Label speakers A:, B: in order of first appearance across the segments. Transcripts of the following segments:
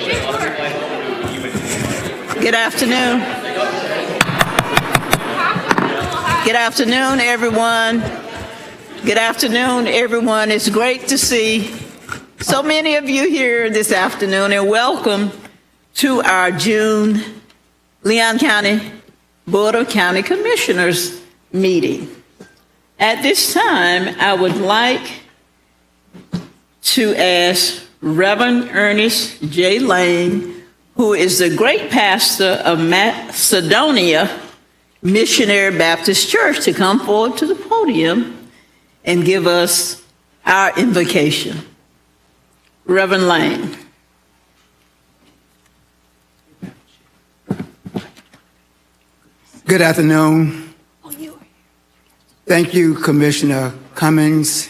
A: Good afternoon. Good afternoon, everyone. Good afternoon, everyone. It's great to see so many of you here this afternoon, and welcome to our June Leon County Board of County Commissioners meeting. At this time, I would like to ask Reverend Ernest J. Lane, who is the great pastor of Macedonia Missionary Baptist Church, to come forward to the podium and give us our invocation. Reverend Lane.
B: Good afternoon. Thank you, Commissioner Cummings,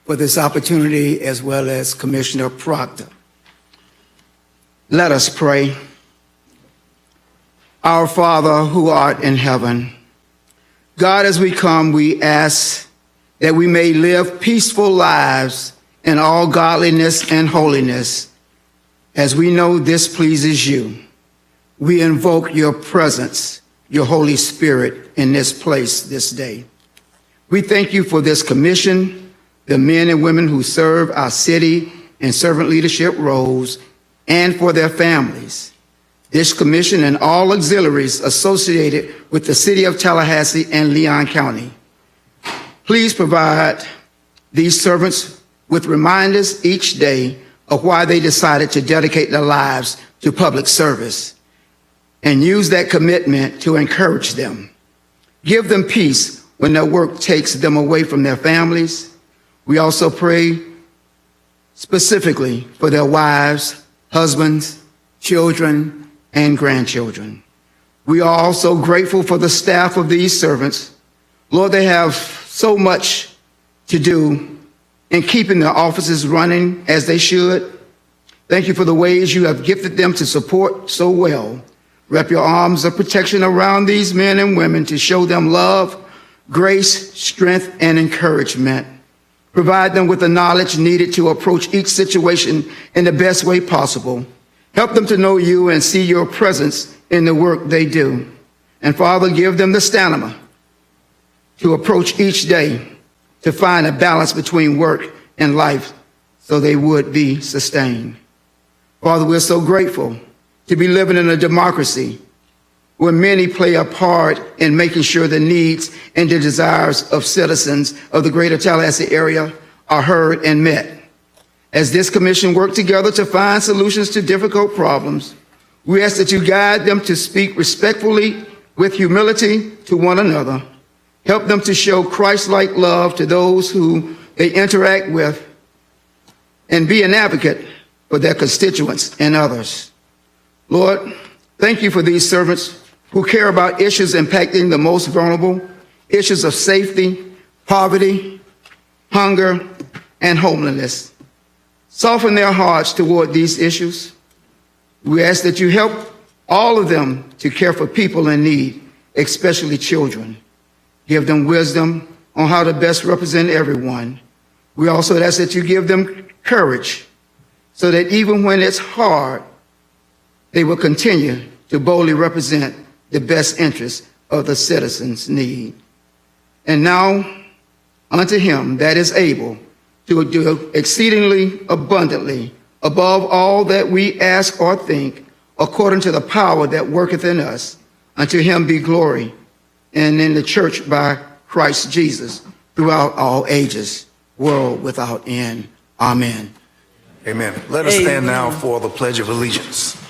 B: for this opportunity, as well as Commissioner Proctor. Let us pray. Our Father, who art in heaven, God, as we come, we ask that we may live peaceful lives in all godliness and holiness, as we know this pleases you. We invoke your presence, your Holy Spirit, in this place this day. We thank you for this commission, the men and women who serve our city in servant leadership roles, and for their families. This commission and all auxiliaries associated with the city of Tallahassee and Leon County. Please provide these servants with reminders each day of why they decided to dedicate their lives to public service, and use that commitment to encourage them. Give them peace when their work takes them away from their families. We also pray specifically for their wives, husbands, children, and grandchildren. We are also grateful for the staff of these servants. Lord, they have so much to do in keeping their offices running as they should. Thank you for the ways you have gifted them to support so well. Wrap your arms of protection around these men and women to show them love, grace, strength, and encouragement. Provide them with the knowledge needed to approach each situation in the best way possible. Help them to know you and see your presence in the work they do. And Father, give them the stamina to approach each day to find a balance between work and life so they would be sustained. Father, we're so grateful to be living in a democracy where many play a part in making sure the needs and the desires of citizens of the greater Tallahassee area are heard and met. As this commission works together to find solutions to difficult problems, we ask that you guide them to speak respectfully with humility to one another. Help them to show Christ-like love to those who they interact with, and be an advocate for their constituents and others. Lord, thank you for these servants who care about issues impacting the most vulnerable, issues of safety, poverty, hunger, and homelessness. Soften their hearts toward these issues. We ask that you help all of them to care for people in need, especially children. Give them wisdom on how to best represent everyone. We also ask that you give them courage so that even when it's hard, they will continue to boldly represent the best interests of the citizens' need. And now, unto him that is able to do exceedingly abundantly above all that we ask or think, according to the power that worketh in us. Unto him be glory, and in the church by Christ Jesus, throughout all ages, world without end. Amen.
C: Amen. Let us stand now for the Pledge of Allegiance.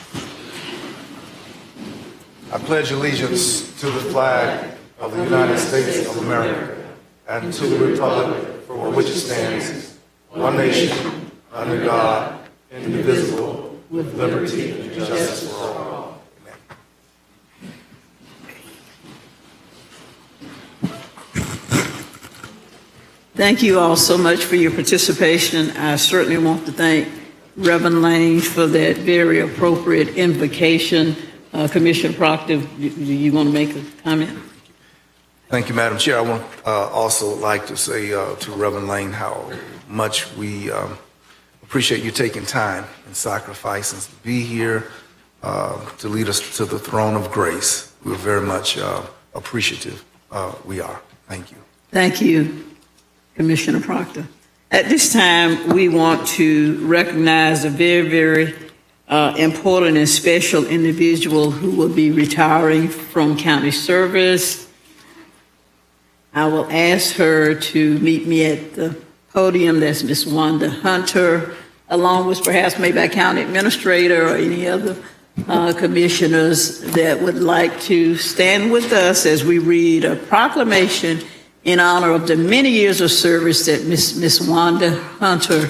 C: I pledge allegiance to the flag of the United States of America and to the republic for which it stands, one nation, under God, indivisible, with liberty and justice for all.
A: Thank you all so much for your participation. I certainly want to thank Reverend Lane for that very appropriate invocation. Commissioner Proctor, do you want to make a comment?
C: Thank you, Madam Chair. I want also like to say to Reverend Lane how much we appreciate you taking time and sacrifice and to be here to lead us to the throne of grace. We're very much appreciative. We are. Thank you.
A: Thank you, Commissioner Proctor. At this time, we want to recognize a very, very important and special individual who will be retiring from county service. I will ask her to meet me at the podium. That's Ms. Wanda Hunter, along with perhaps maybe a county administrator or any other commissioners that would like to stand with us as we read a proclamation in honor of the many years of service that Ms. Wanda Hunter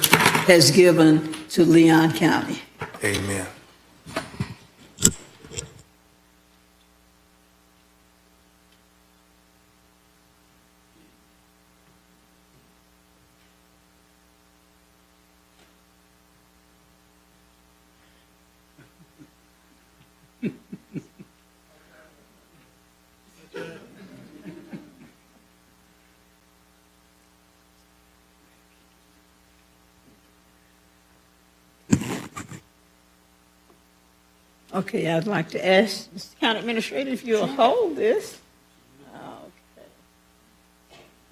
A: has given to Leon County.
C: Amen.
A: Okay, I'd like to ask Mr. County Administrator if you'll hold this. Okay.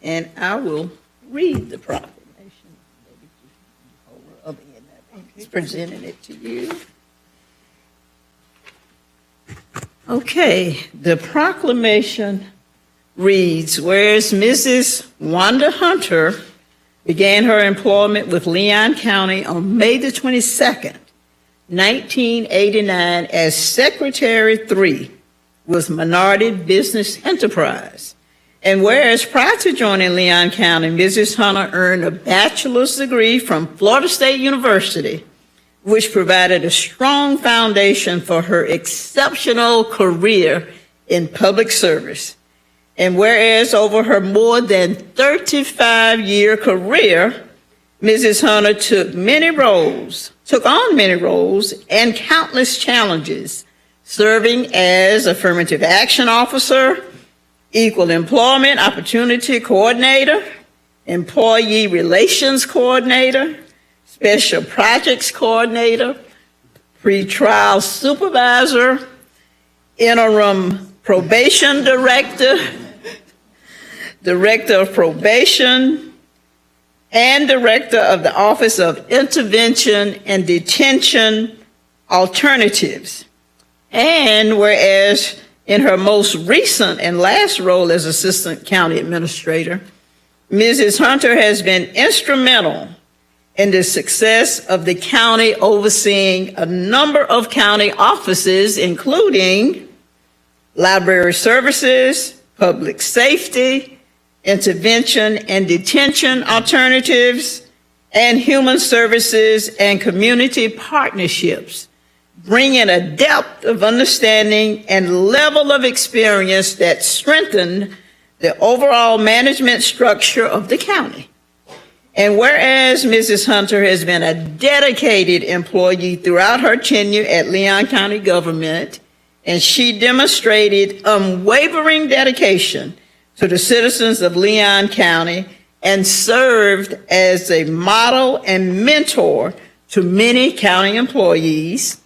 A: And I will read the proclamation. He's presenting it to you. Okay, the proclamation reads, whereas Mrs. Wanda Hunter began her employment with Leon County on May the 22nd, 1989 as Secretary 3 with Minority Business Enterprise. And whereas prior to joining Leon County, Mrs. Hunter earned a bachelor's degree from Florida State University, which provided a strong foundation for her exceptional career in public service. And whereas over her more than 35-year career, Mrs. Hunter took on many roles and countless challenges, serving as Affirmative Action Officer, Equal Employment Opportunity Coordinator, Employee Relations Coordinator, Special Projects Coordinator, Pretrial Supervisor, Interim Probation Director, Director of Probation, and Director of the Office of Intervention and Detention Alternatives. And whereas in her most recent and last role as Assistant County Administrator, Mrs. Hunter has been instrumental in the success of the county, overseeing a number of county offices, including library services, public safety, intervention and detention alternatives, and human services and community partnerships, bringing a depth of understanding and level of experience that strengthened the overall management structure of the county. And whereas Mrs. Hunter has been a dedicated employee throughout her tenure at Leon County government, and she demonstrated unwavering dedication to the citizens of Leon County and served as a model and mentor to many county employees.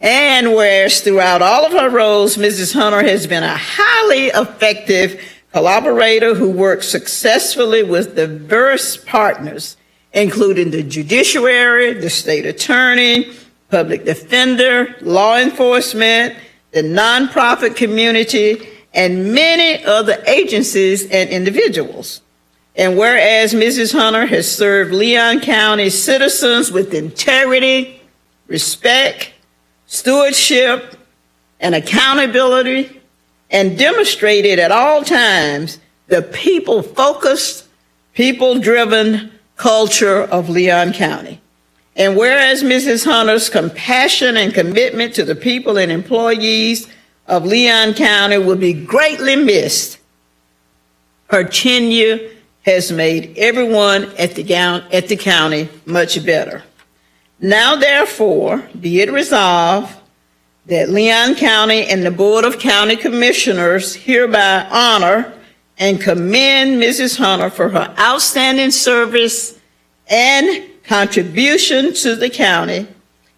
A: And whereas throughout all of her roles, Mrs. Hunter has been a highly effective collaborator who works successfully with diverse partners, including the judiciary, the state attorney, public defender, law enforcement, the nonprofit community, and many other agencies and individuals. And whereas Mrs. Hunter has served Leon County citizens with integrity, respect, stewardship, and accountability, and demonstrated at all times the people-focused, people-driven culture of Leon County. And whereas Mrs. Hunter's compassion and commitment to the people and employees of Leon County will be greatly missed, her tenure has made everyone at the county much better. Now, therefore, be it resolved that Leon County and the Board of County Commissioners hereby honor and commend Mrs. Hunter for her outstanding service and contribution to the county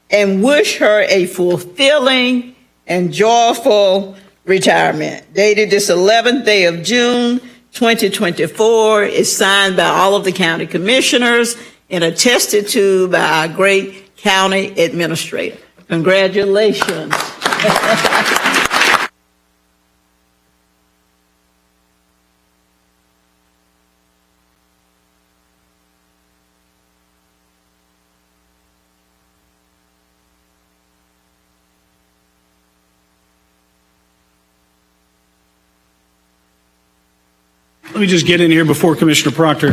A: and wish her a fulfilling and joyful retirement. Dated this 11th day of June, 2024, is signed by all of the county commissioners and attested to by our great county administrator. Congratulations.
D: Let me just get in here before Commissioner Proctor.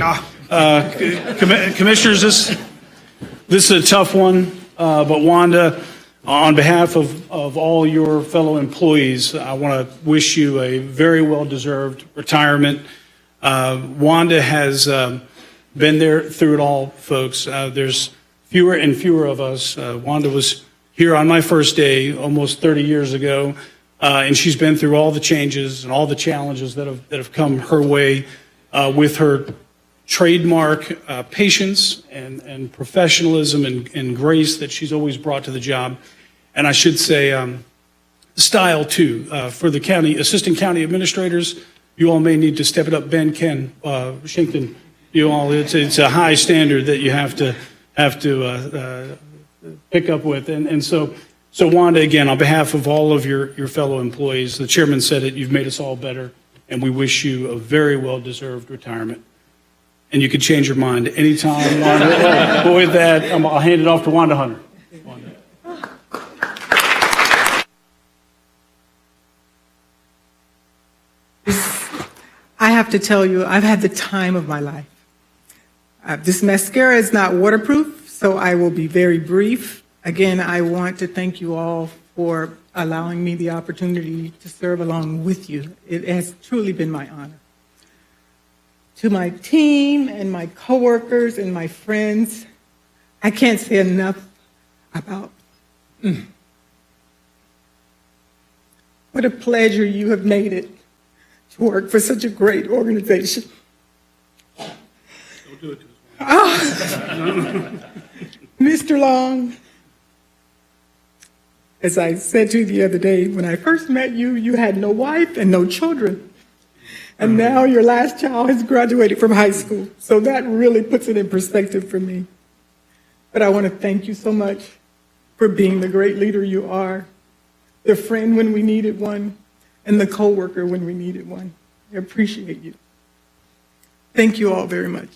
D: Commissioners, this is a tough one, but Wanda, on behalf of all your fellow employees, I want to wish you a very well-deserved retirement. Wanda has been there through it all, folks. There's fewer and fewer of us. Wanda was here on my first day almost 30 years ago. And she's been through all the changes and all the challenges that have come her way with her trademark patience and professionalism and grace that she's always brought to the job. And I should say style too. For the assistant county administrators, you all may need to step it up. Ben, Ken, Shinkton, you all, it's a high standard that you have to pick up with. And so Wanda, again, on behalf of all of your fellow employees, the chairman said it, you've made us all better, and we wish you a very well-deserved retirement. And you can change your mind anytime, Wanda. With that, I'll hand it off to Wanda Hunter. Wanda.
E: I have to tell you, I've had the time of my life. This mascara is not waterproof, so I will be very brief. Again, I want to thank you all for allowing me the opportunity to serve along with you. It has truly been my honor. To my team and my coworkers and my friends, I can't say enough about what a pleasure you have made it to work for such a great organization.
D: Don't do it to us.
E: Mr. Long, as I said to you the other day, when I first met you, you had no wife and no children. And now your last child has graduated from high school. So that really puts it in perspective for me. But I want to thank you so much for being the great leader you are, the friend when we needed one, and the coworker when we needed one. I appreciate you. Thank you all very much.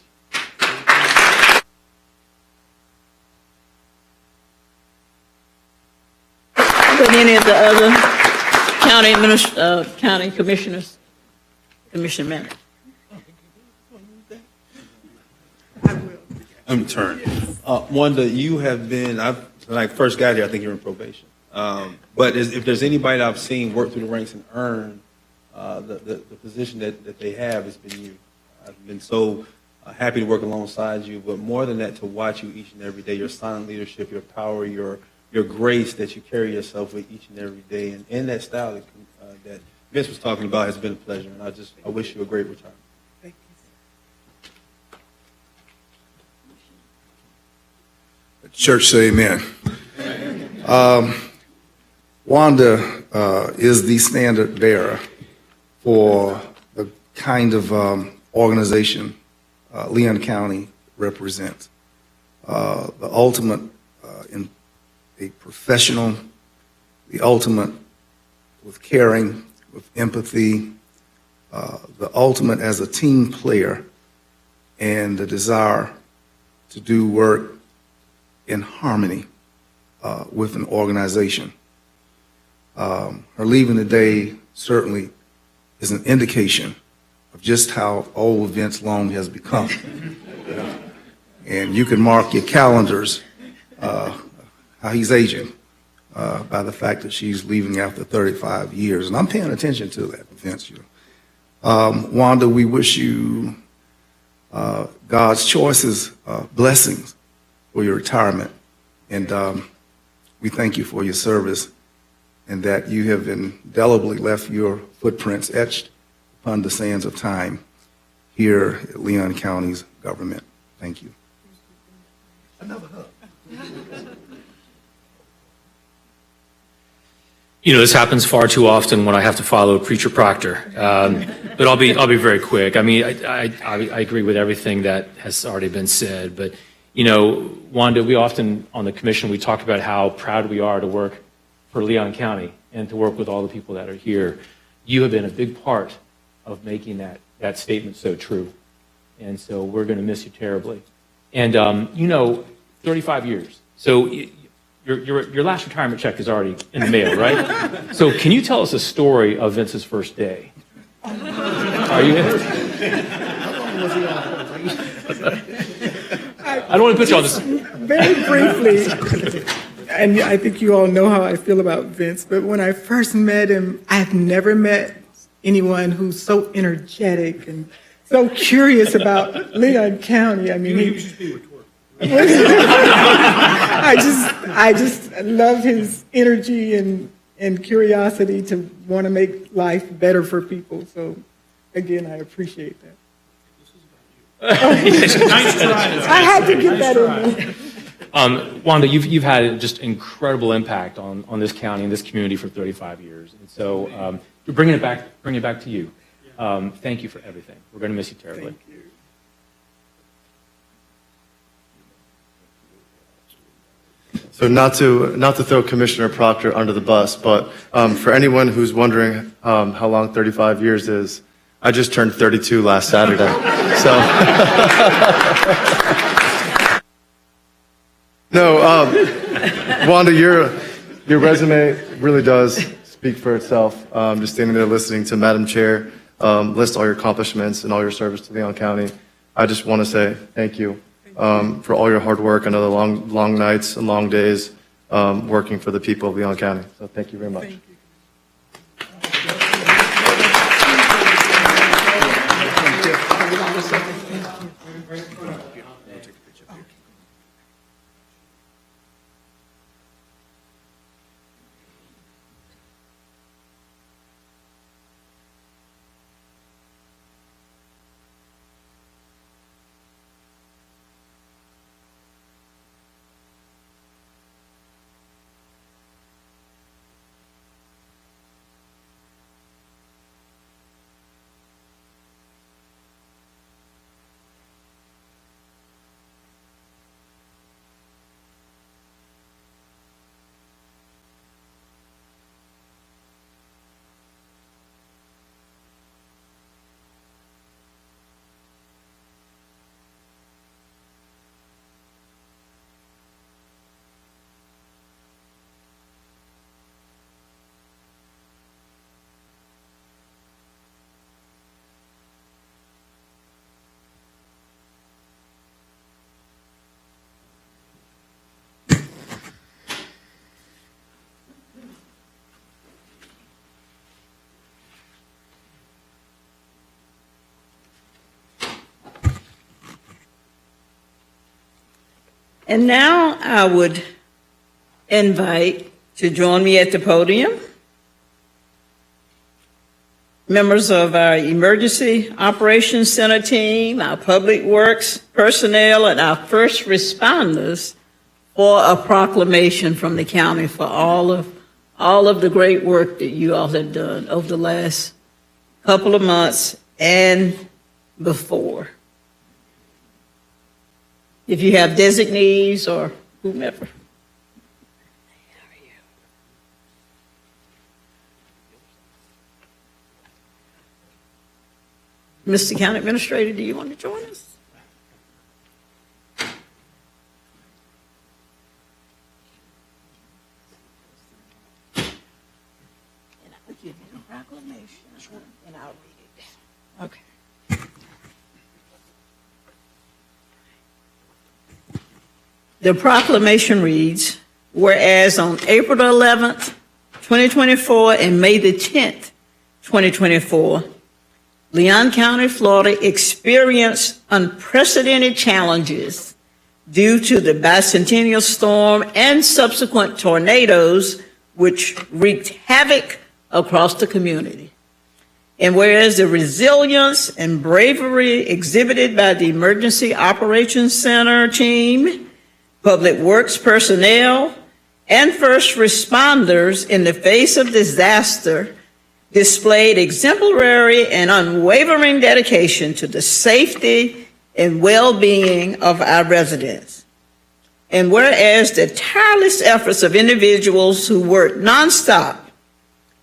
A: Would any of the other county commissioners, commission manager?
F: I'm turn. Wanda, you have been, when I first got here, I think you were in probation. But if there's anybody that I've seen work through the ranks and earn the position that they have, it's been you. I've been so happy to work alongside you, but more than that, to watch you each and every day, your silent leadership, your power, your grace that you carry yourself with each and every day. And in that style that Vince was talking about has been a pleasure. And I wish you a great retirement.
E: Thank you.
C: Church say amen. Wanda is the standard bearer for the kind of organization Leon County represents. The ultimate in a professional, the ultimate with caring, with empathy, the ultimate as a team player, and the desire to do work in harmony with an organization. Her leaving today certainly is an indication of just how old Vince Long has become. And you can mark your calendars how he's aging by the fact that she's leaving after 35 years. And I'm paying attention to that, Vince. Wanda, we wish you God's choices, blessings for your retirement. And we thank you for your service and that you have indelibly left your footprints etched upon the sands of time here at Leon County's government. Thank you.
G: You know, this happens far too often when I have to follow Preacher Proctor. But I'll be very quick. I mean, I agree with everything that has already been said. But, you know, Wanda, we often on the commission, we talk about how proud we are to work for Leon County and to work with all the people that are here. You have been a big part of making that statement so true. And so we're going to miss you terribly. And, you know, 35 years. So your last retirement check is already in the mail, right? So can you tell us a story of Vince's first day? Are you in? I don't want to put you on this.
E: Very briefly, and I think you all know how I feel about Vince, but when I first met him, I have never met anyone who's so energetic and so curious about Leon County. I mean, I just love his energy and curiosity to want to make life better for people. So, again, I appreciate that. I had to get that in there.
G: Wanda, you've had just incredible impact on this county and this community for 35 years. And so bringing it back to you. Thank you for everything. We're going to miss you terribly.
E: Thank you.
C: So not to throw Commissioner Proctor under the bus, but for anyone who's wondering how long 35 years is, I just turned 32 last Saturday. So no, Wanda, your resume really does speak for itself. Just standing there listening to Madam Chair list all your accomplishments and all your service to Leon County. I just want to say thank you. For all your hard work. I know the long nights and long days working for the people of Leon County. So thank you very much.
E: Thank you.
A: And now I would invite to join me at the podium members of our Emergency Operations Center team, our Public Works personnel, and our first responders for a proclamation from the county for all of the great work that you all have done over the last couple of months and before. If you have designees or whomever. Mr. County Administrator, do you want to join us? And I'll give you the proclamation, and I'll read it. Okay. The proclamation reads, whereas on April the 11th, 2024, and May the 10th, 2024, Leon County, Florida experienced unprecedented challenges due to the bicentennial storm and subsequent tornadoes, which wreaked havoc across the community. And whereas the resilience and bravery exhibited by the Emergency Operations Center team public works personnel, and first responders in the face of disaster displayed exemplary and unwavering dedication to the safety and well-being of our residents. And whereas the tireless efforts of individuals who worked nonstop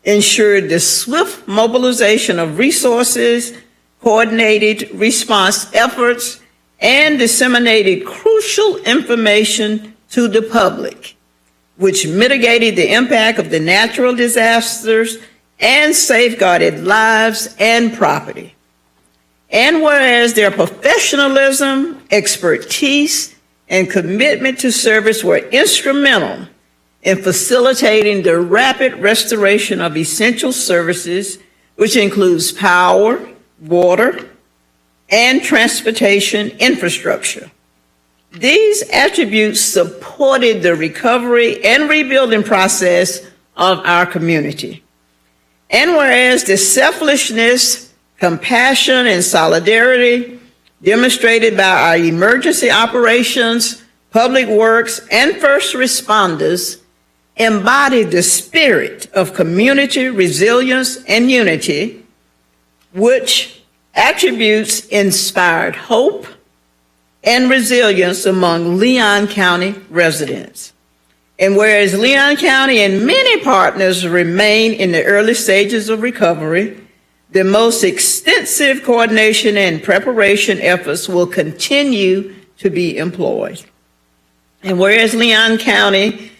A: ensured the swift mobilization of resources, coordinated response efforts, and disseminated crucial information to the public, which mitigated the impact of the natural disasters and safeguarded lives and property. And whereas their professionalism, expertise, and commitment to service were instrumental in facilitating the rapid restoration of essential services, which includes power, water, and transportation infrastructure. These attributes supported the recovery and rebuilding process of our community. And whereas the selflessness, compassion, and solidarity demonstrated by our emergency operations, public works, and first responders embodied the spirit of community resilience and unity, which attributes inspired hope and resilience among Leon County residents. And whereas Leon County and many partners remain in the early stages of recovery, the most extensive coordination and preparation efforts will continue to be employed. And whereas Leon County's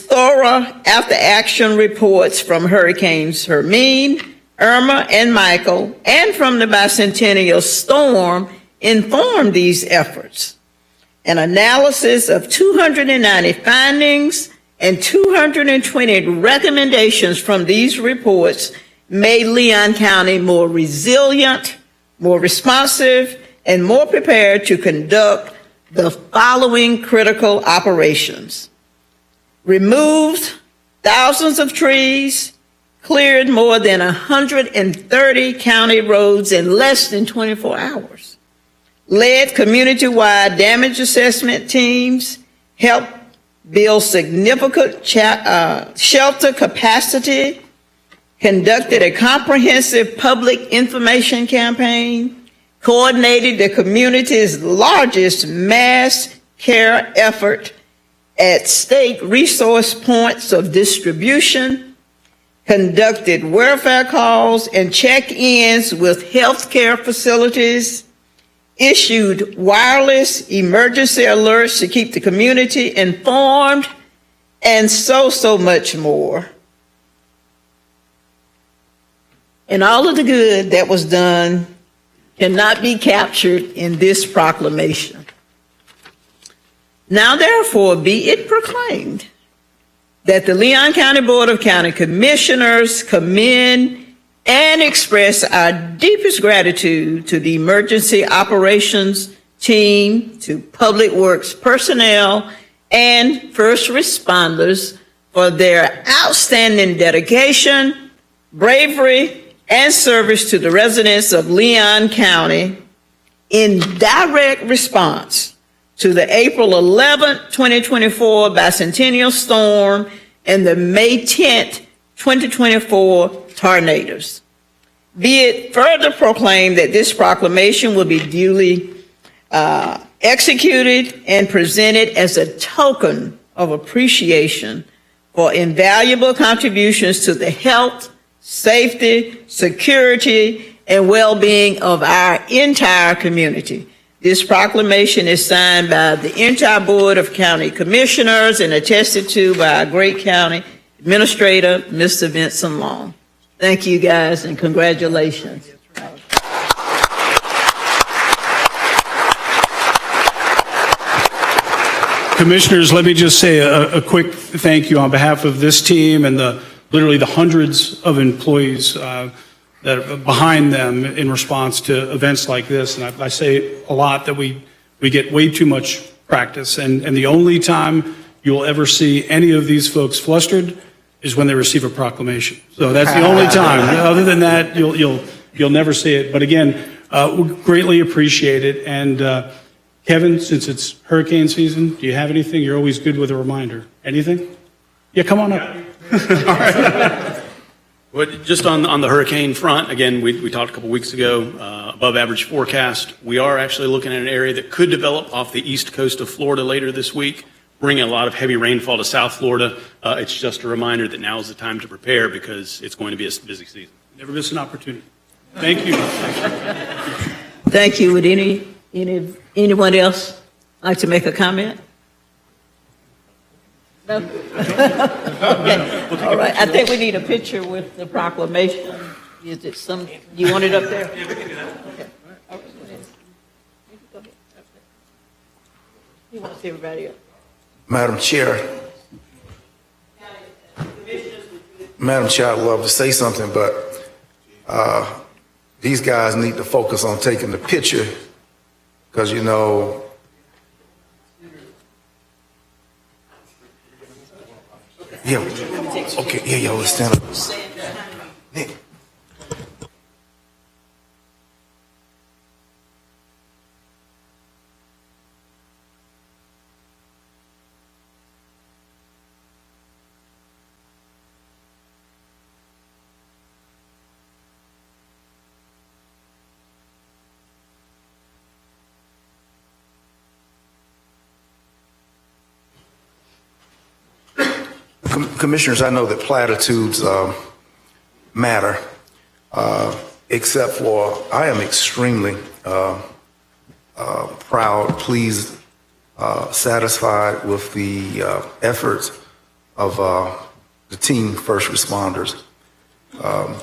A: thorough after-action reports from Hurricanes Hermine, Irma, and Michael, and from the bicentennial storm informed these efforts. An analysis of 290 findings and 220 recommendations from these reports made Leon County more resilient, more responsive, and more prepared to conduct the following critical operations: removed thousands of trees, cleared more than 130 county roads in less than 24 hours, led community-wide damage assessment teams, helped build significant shelter capacity, conducted a comprehensive public information campaign, coordinated the community's largest mass care effort at state resource points of distribution, conducted welfare calls and check-ins with healthcare facilities, issued wireless emergency alerts to keep the community informed, and so much more. And all of the good that was done cannot be captured in this proclamation. Now therefore be it proclaimed that the Leon County Board of County Commissioners commend and express our deepest gratitude to the emergency operations team, to public works personnel, and first responders for their outstanding dedication, bravery, and service to the residents of Leon County in direct response to the April 11, 2024 bicentennial storm and the May 10, 2024 tornadoes. Be it further proclaimed that this proclamation will be duly executed and presented as a token of appreciation for invaluable contributions to the health, safety, security, and well-being of our entire community. This proclamation is signed by the entire Board of County Commissioners and attested to by our great county administrator, Mr. Vincent Long. Thank you, guys, and congratulations.
D: Commissioners, let me just say a quick thank you on behalf of this team and literally the hundreds of employees that are behind them in response to events like this. And I say a lot that we get way too much practice, and the only time you'll ever see any of these folks flustered is when they receive a proclamation. So that's the only time. Other than that, you'll never see it. But again, we greatly appreciate it. And Kevin, since it's hurricane season, do you have anything? You're always good with a reminder. Anything? Yeah, come on up.
H: Well, just on the hurricane front, again, we talked a couple weeks ago, above average forecast. We are actually looking at an area that could develop off the east coast of Florida later this week, bringing a lot of heavy rainfall to South Florida. It's just a reminder that now is the time to prepare because it's going to be a busy season.
D: Never miss an opportunity. Thank you.
A: Thank you. Would anyone else like to make a comment? No? Okay. All right. I think we need a picture with the proclamation. Is it you want it up there? Yeah, we can do that. Okay. All right, go ahead. Go ahead. He wants everybody up.
C: Madam Chair, I'd love to say something, but these guys need to focus on taking the picture because, you know, yeah, okay, yeah, let's stand up. Nick. Commissioners, I know that platitudes matter, except for I am extremely proud, pleased, satisfied with the efforts of the team first responders.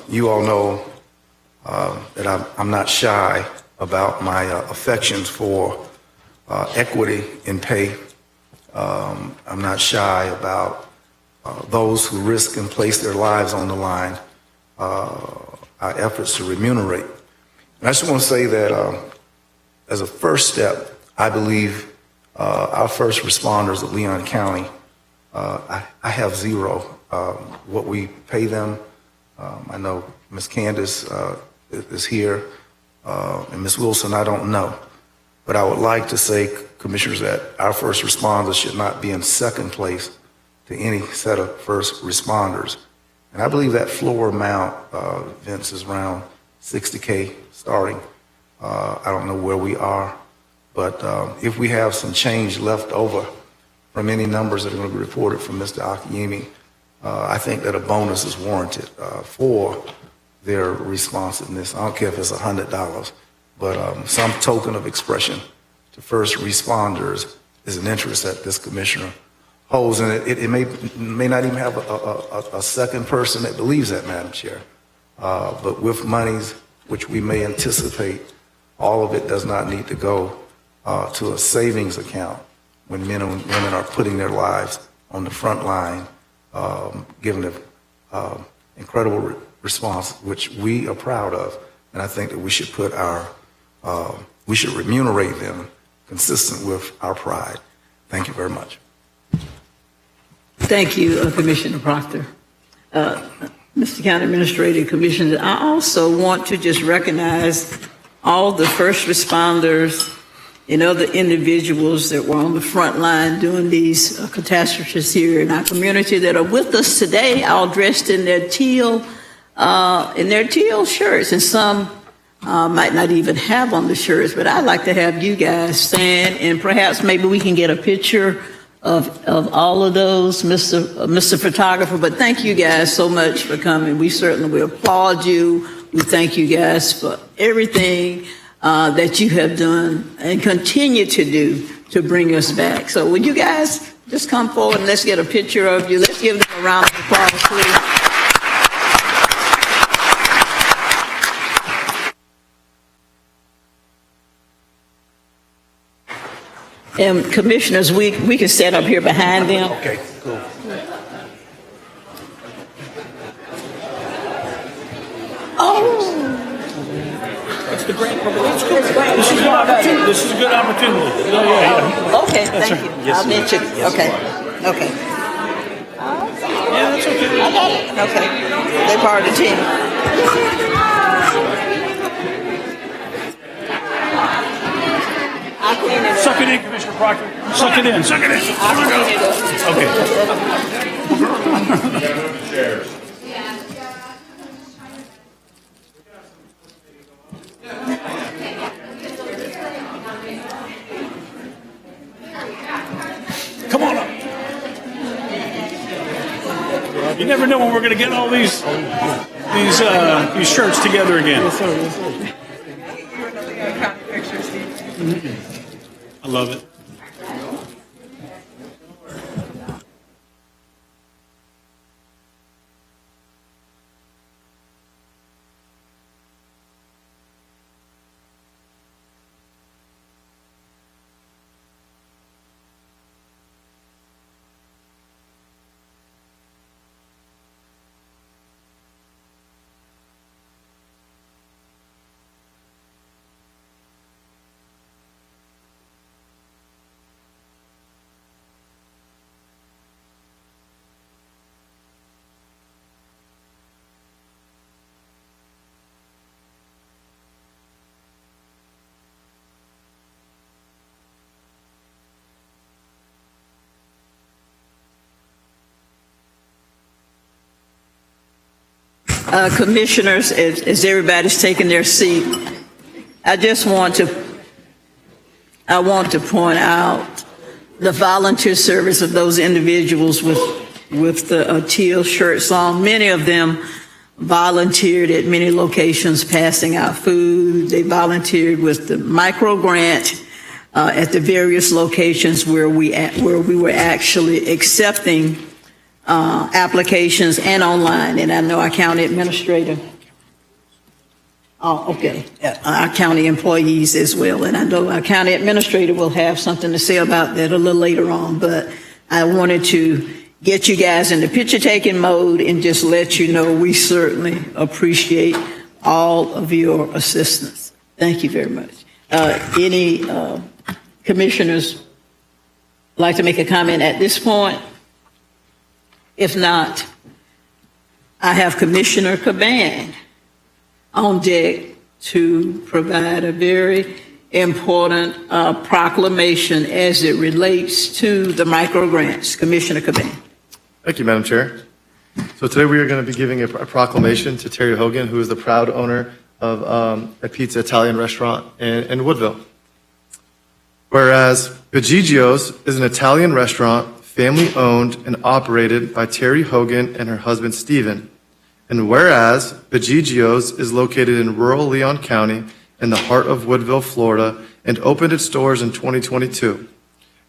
C: You all know that I'm not shy about my affections for equity in pay. I'm not shy about those who risk and place their lives on the line, our efforts to remunerate. And I just want to say that as a first step, I believe our first responders of Leon County, I have zero. What we pay them, I know Ms. Candace is here, and Ms. Wilson, I don't know. But I would like to say, Commissioners, that our first responders should not be in second place to any set of first responders. And I believe that floor amount, Vince, is around $60K starting. I don't know where we are, but if we have some change left over from any numbers that are going to be reported from Mr. Akinyemi, I think that a bonus is warranted for their responsiveness. I don't care if it's $100, but some token of expression to first responders is an interest that this commissioner holds, and it may not even have a second person that believes that, Madam Chair. But with monies which we may anticipate, all of it does not need to go to a savings account when men and women are putting their lives on the front line, giving an incredible response, which we are proud of. And I think that we should we should remunerate them consistent with our pride. Thank you very much.
A: Thank you, Commissioner Proctor. Mr. County Administrator, Commissioner, I also want to just recognize all the first responders and other individuals that were on the front line doing these catastrophes here in our community that are with us today, all dressed in their teal shirts, and some might not even have on the shirts, but I'd like to have you guys stand, and perhaps maybe we can get a picture of all of those, Mr. Photographer. But thank you guys so much for coming. We certainly will applaud you. We thank you guys for everything that you have done and continue to do to bring us back. So would you guys just come forward and let's get a picture of you. Let's give them a round of applause, please. And commissioners, we can stand up here behind them.
C: Okay, cool.
A: Oh.
D: This is a good opportunity.
A: Okay, thank you. I'll mention. Okay.
D: Yeah, that's okay.
A: I got it. Okay. They're part of the team. I I'll clean it up.
D: Suck it in, Commissioner Proctor. Suck it in, suck it in.
A: I'll clean it up.
D: Okay. Come on up. You never know when we're going to get all these shirts together again. I love it.
A: Commissioners, as everybody's taking their seat, I want to point out the volunteer service of those individuals with the teal shirts on. Many of them volunteered at many locations passing out food. They volunteered with the micro grant at the various locations where we were actually accepting applications and online. And I know our county administrator, our county employees as well. And I know our county administrator will have something to say about that a little later on. But I wanted to get you guys in the picture taking mode and just let you know we certainly appreciate all of your assistance. Thank you very much. Any commissioners like to make a comment at this point? If not, I have Commissioner Caban on deck to provide a very important proclamation as it relates to the micro grants. Commissioner Caban.
C: Thank you, Madam Chair. So today we are going to be giving a proclamation to Terry Hogan, who is the proud owner of a pizza Italian restaurant in Woodville. Whereas Bajigio's is an Italian restaurant family owned and operated by Terry Hogan and her husband Stephen. And whereas Bajigio's is located in rural Leon County in the heart of Woodville, Florida, and opened its doors in 2022.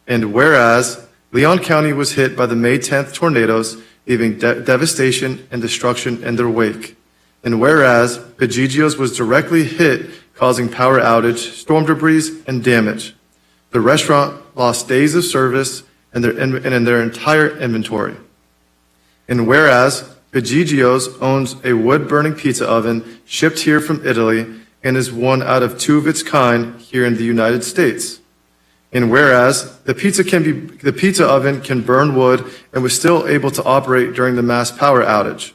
C: And whereas Leon County was hit by the May 10th tornadoes, leaving devastation and destruction in their wake. And whereas Bajigio's was directly hit, causing power outage, storm debris, and damage. The restaurant lost days of service and in their entire inventory. And whereas Bajigio's owns a wood-burning pizza oven shipped here from Italy and is one out of two of its kind here in the United States. And whereas the pizza oven can burn wood and was still able to operate during the mass power outage.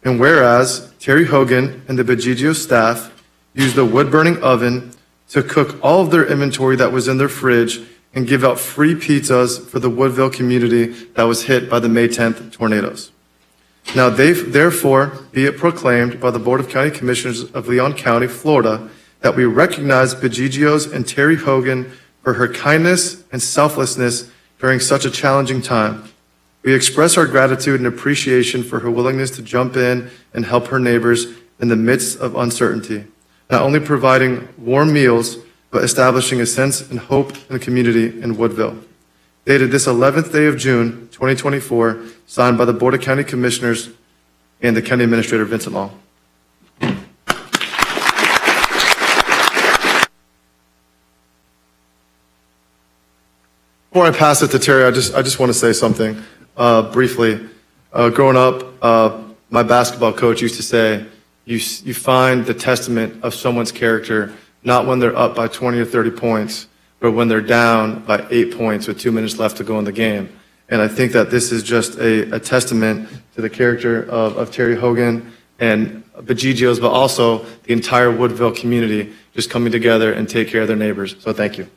C: And whereas Terry Hogan and the Bajigio staff used the wood-burning oven to cook all of their inventory that was in their fridge and give out free pizzas for the Woodville community that was hit by the May 10th tornadoes. Now therefore be it proclaimed by the Board of County Commissioners of Leon County, Florida, that we recognize Bajigio's and Terry Hogan for her kindness and selflessness during such a challenging time. We express our gratitude and appreciation for her willingness to jump in and help her neighbors in the midst of uncertainty, not only providing warm meals, but establishing a sense and hope in the community in Woodville. Dated this 11th day of June, 2024, signed by the Board of County Commissioners and the County Administrator, Vincent Long. Before I pass it to Terry, I just want to say something briefly. Growing up, my basketball coach used to say, you find the testament of someone's character not when they're up by 20 or 30 points, but when they're down by 8 points with 2 minutes left to go in the game. And I think that this is just a testament to the character of Terry Hogan and Bajigio's, but also the entire Woodville community just coming together and take care of their neighbors. So thank you.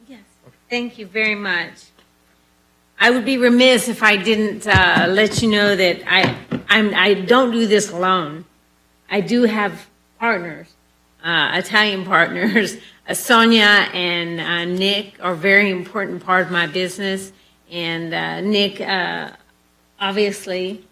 I: Yes, thank you very much. I would be remiss if I didn't let you know that I don't do this alone. I do have partners, Italian partners. Sonia and Nick are a very important part of my business. And Nick obviously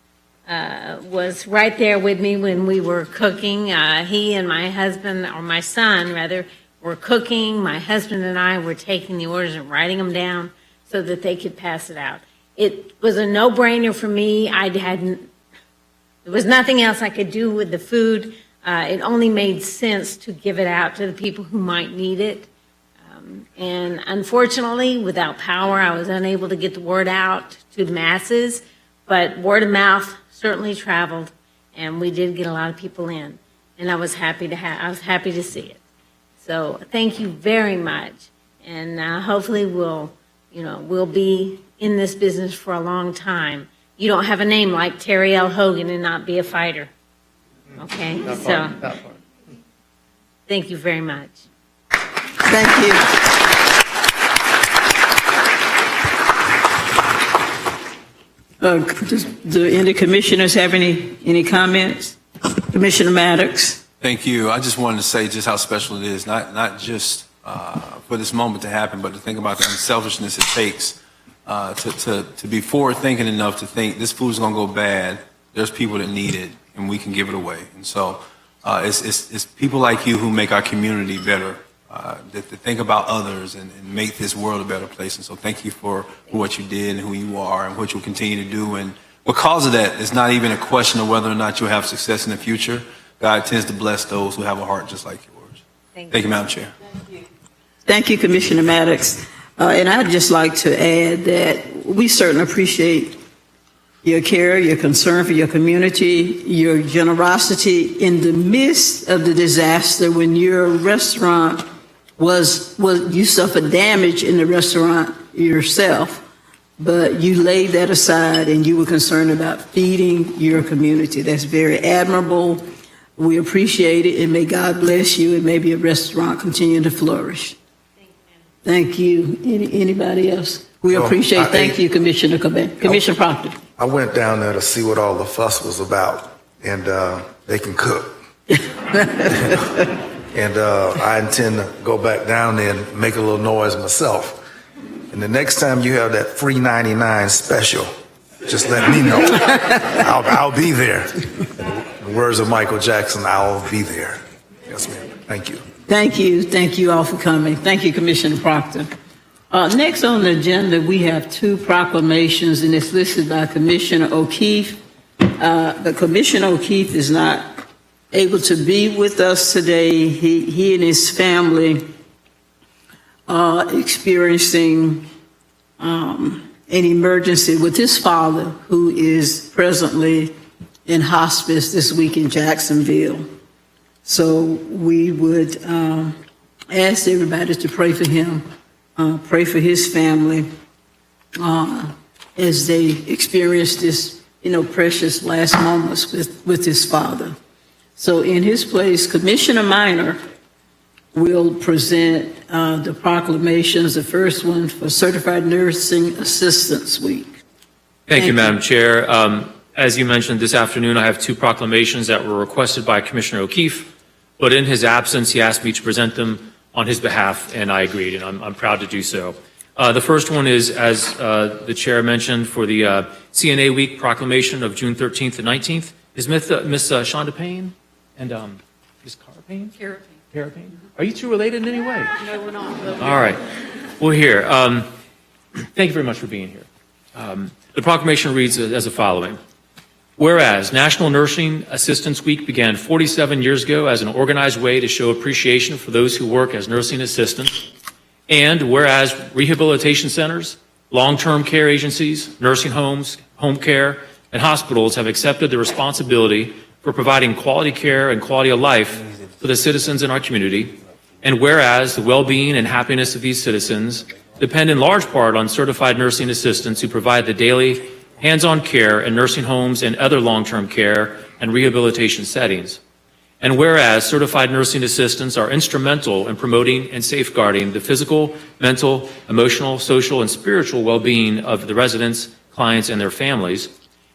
I: was right there with me when we were cooking. He and my husband, or my son rather, were cooking. My husband and I were taking the orders and writing them down so that they could pass it out. It was a no-brainer for me. There was nothing else I could do with the food. It only made sense to give it out to the people who might need it. And unfortunately, without power, I was unable to get the word out to the masses, but word of mouth certainly traveled, and we did get a lot of people in. And I was happy to see it. So thank you very much. And hopefully we'll be in this business for a long time. You don't have a name like Terry L. Hogan and not be a fighter. Okay, so thank you very much.
A: Thank you. Do any commissioners have any comments? Commissioner Maddox?
F: Thank you. I just wanted to say just how special it is, not just for this moment to happen, but to think about the unselfishness it takes to be forward thinking enough to think this food's going to go bad. There's people that need it, and we can give it away. And so it's people like you who make our community better, that think about others and make this world a better place. And so thank you for what you did and who you are and what you'll continue to do. And because of that, it's not even a question of whether or not you'll have success in the future. God tends to bless those who have a heart just like yours. Thank you, Madam Chair.
A: Thank you, Commissioner Maddox. And I'd just like to add that we certainly appreciate your care, your concern for your community, your generosity in the midst of the disaster when your restaurant you suffered damage in the restaurant yourself, but you laid that aside and you were concerned about feeding your community. That's very admirable. We appreciate it, and may God bless you, and maybe your restaurant continue to flourish. Thank you. Anybody else? We appreciate. Thank you, Commissioner Cobain. Commissioner Proctor.
C: I went down there to see what all the fuss was about, and they can cook. And I intend to go back down there and make a little noise myself. And the next time you have that free 99 special, just let me know. I'll be there. In the words of Michael Jackson, I'll be there. Yes, ma'am. Thank you.
A: Thank you. Thank you all for coming. Thank you, Commissioner Proctor. Next on the agenda, we have two proclamations, and it's listed by Commissioner O'Keefe. But Commissioner O'Keefe is not able to be with us today. He and his family are experiencing an emergency with his father, who is presently in hospice this week in Jacksonville. So we would ask everybody to pray for him, pray for his family as they experience this, precious last moments with his father. So in his place, Commissioner Minor will present the proclamations, the first one for Certified Nursing Assistants Week.
G: Thank you, Madam Chair. As you mentioned this afternoon, I have two proclamations that were requested by Commissioner O'Keefe, but in his absence, he asked me to present them on his behalf, and I agreed, and I'm proud to do so. The first one is, as the Chair mentioned, for the CNA Week proclamation of June 13th and 19th. Is Miss Shonda Payne and Ms. Cara Payne? Cara Payne. Are you two related in any way?
I: No, we're not.
G: All right. Well, here, thank you very much for being here. The proclamation reads as the following. Whereas National Nursing Assistants Week began 47 years ago as an organized way to show appreciation for those who work as nursing assistants, and whereas rehabilitation centers, long-term care agencies, nursing homes, home care, and hospitals have accepted the responsibility for providing quality care and quality of life for the citizens in our community, and whereas the well-being and happiness of these citizens depend in large part on certified nursing assistants who provide the daily hands-on care in nursing homes and other long-term care and rehabilitation settings. And whereas certified nursing assistants are instrumental in promoting and safeguarding the physical, mental, emotional, social, and spiritual well-being of the residents, clients, and their families.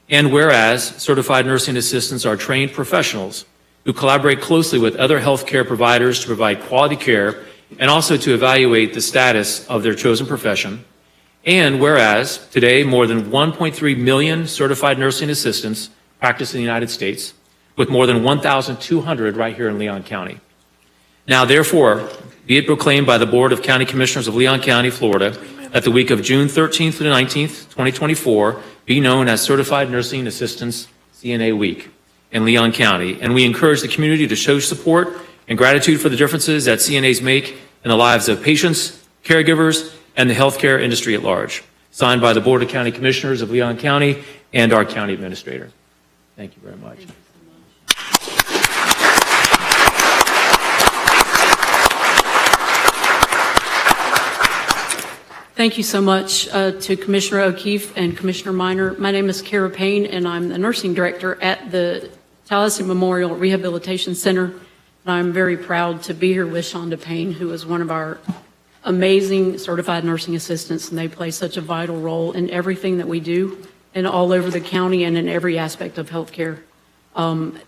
G: And whereas certified nursing assistants are trained professionals who collaborate closely with other healthcare providers to provide quality care and also to evaluate the status of their chosen profession. And whereas today more than 1.3 million certified nursing assistants practice in the United States, with more than 1,200 right here in Leon County. Now, therefore, be it proclaimed by the Board of County Commissioners of Leon County, Florida, that the week of June 13th to the 19th, 2024, be known as Certified Nursing Assistants CNA Week in Leon County. And we encourage the community to show support and gratitude for the differences that CNAs make in the lives of patients, caregivers, and the healthcare industry at large. Signed by the Board of County Commissioners of Leon County and our county administrator. Thank you very much.
J: Thank you so much to Commissioner O'Keefe and Commissioner Minor. My name is Kara Payne, and I'm the nursing director at the Tallahassee Memorial Rehabilitation Center. And I'm very proud to be here with Shonda Payne, who is one of our amazing certified nursing assistants, and they play such a vital role in everything that we do and all over the county and in every aspect of healthcare.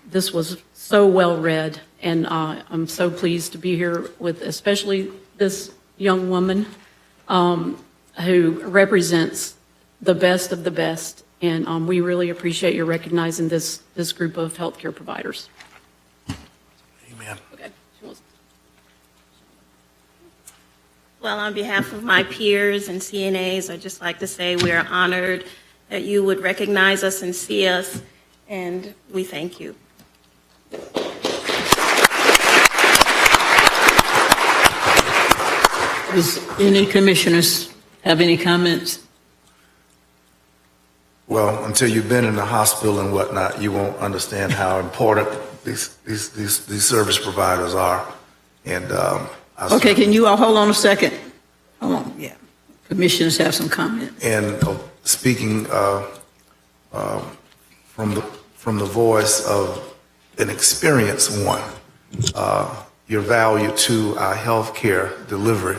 J: This was so well read, and I'm so pleased to be here with especially this young woman who represents the best of the best, and we really appreciate you recognizing this group of healthcare providers.
C: Amen.
J: Okay.
K: Well, on behalf of my peers and CNAs, I'd just like to say we are honored that you would recognize us and see us, and we thank you.
A: Does any commissioners have any comments?
C: Well, until you've been in the hospital and whatnot, you won't understand how important these service providers are. And
A: Okay, can you all hold on a second? Hold on, yeah. Commissioners have some comments.
C: And speaking from the voice of an experienced one, your value to our healthcare delivery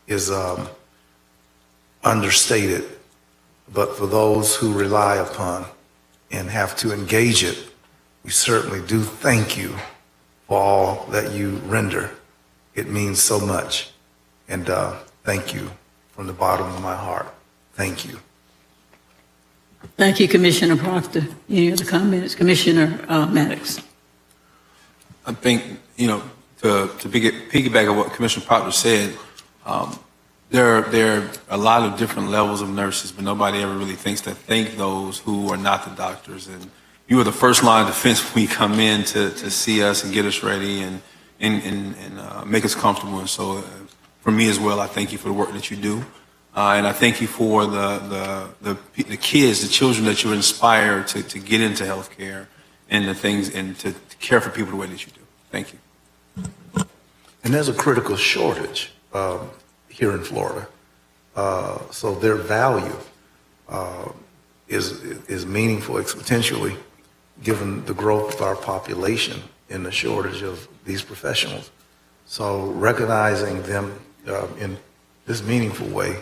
C: is understated. But for those who rely upon and have to engage it, we certainly do thank you for all that you render. It means so much. And thank you from the bottom of my heart. Thank you.
A: Thank you, Commissioner Proctor. Any other comments? Commissioner Maddox.
F: I think, to piggyback on what Commissioner Proctor said, there are a lot of different levels of nurses, but nobody ever really thinks to thank those who are not the doctors. And you are the first line of defense when we come in to see us and get us ready and make us comfortable. And so for me as well, I thank you for the work that you do. And I thank you for the kids, the children that you inspire to get into healthcare and the things and to care for people the way that you do. Thank you.
C: And there's a critical shortage here in Florida. So their value is meaningful exponentially given the growth of our population and the shortage of these professionals. So recognizing them in this meaningful way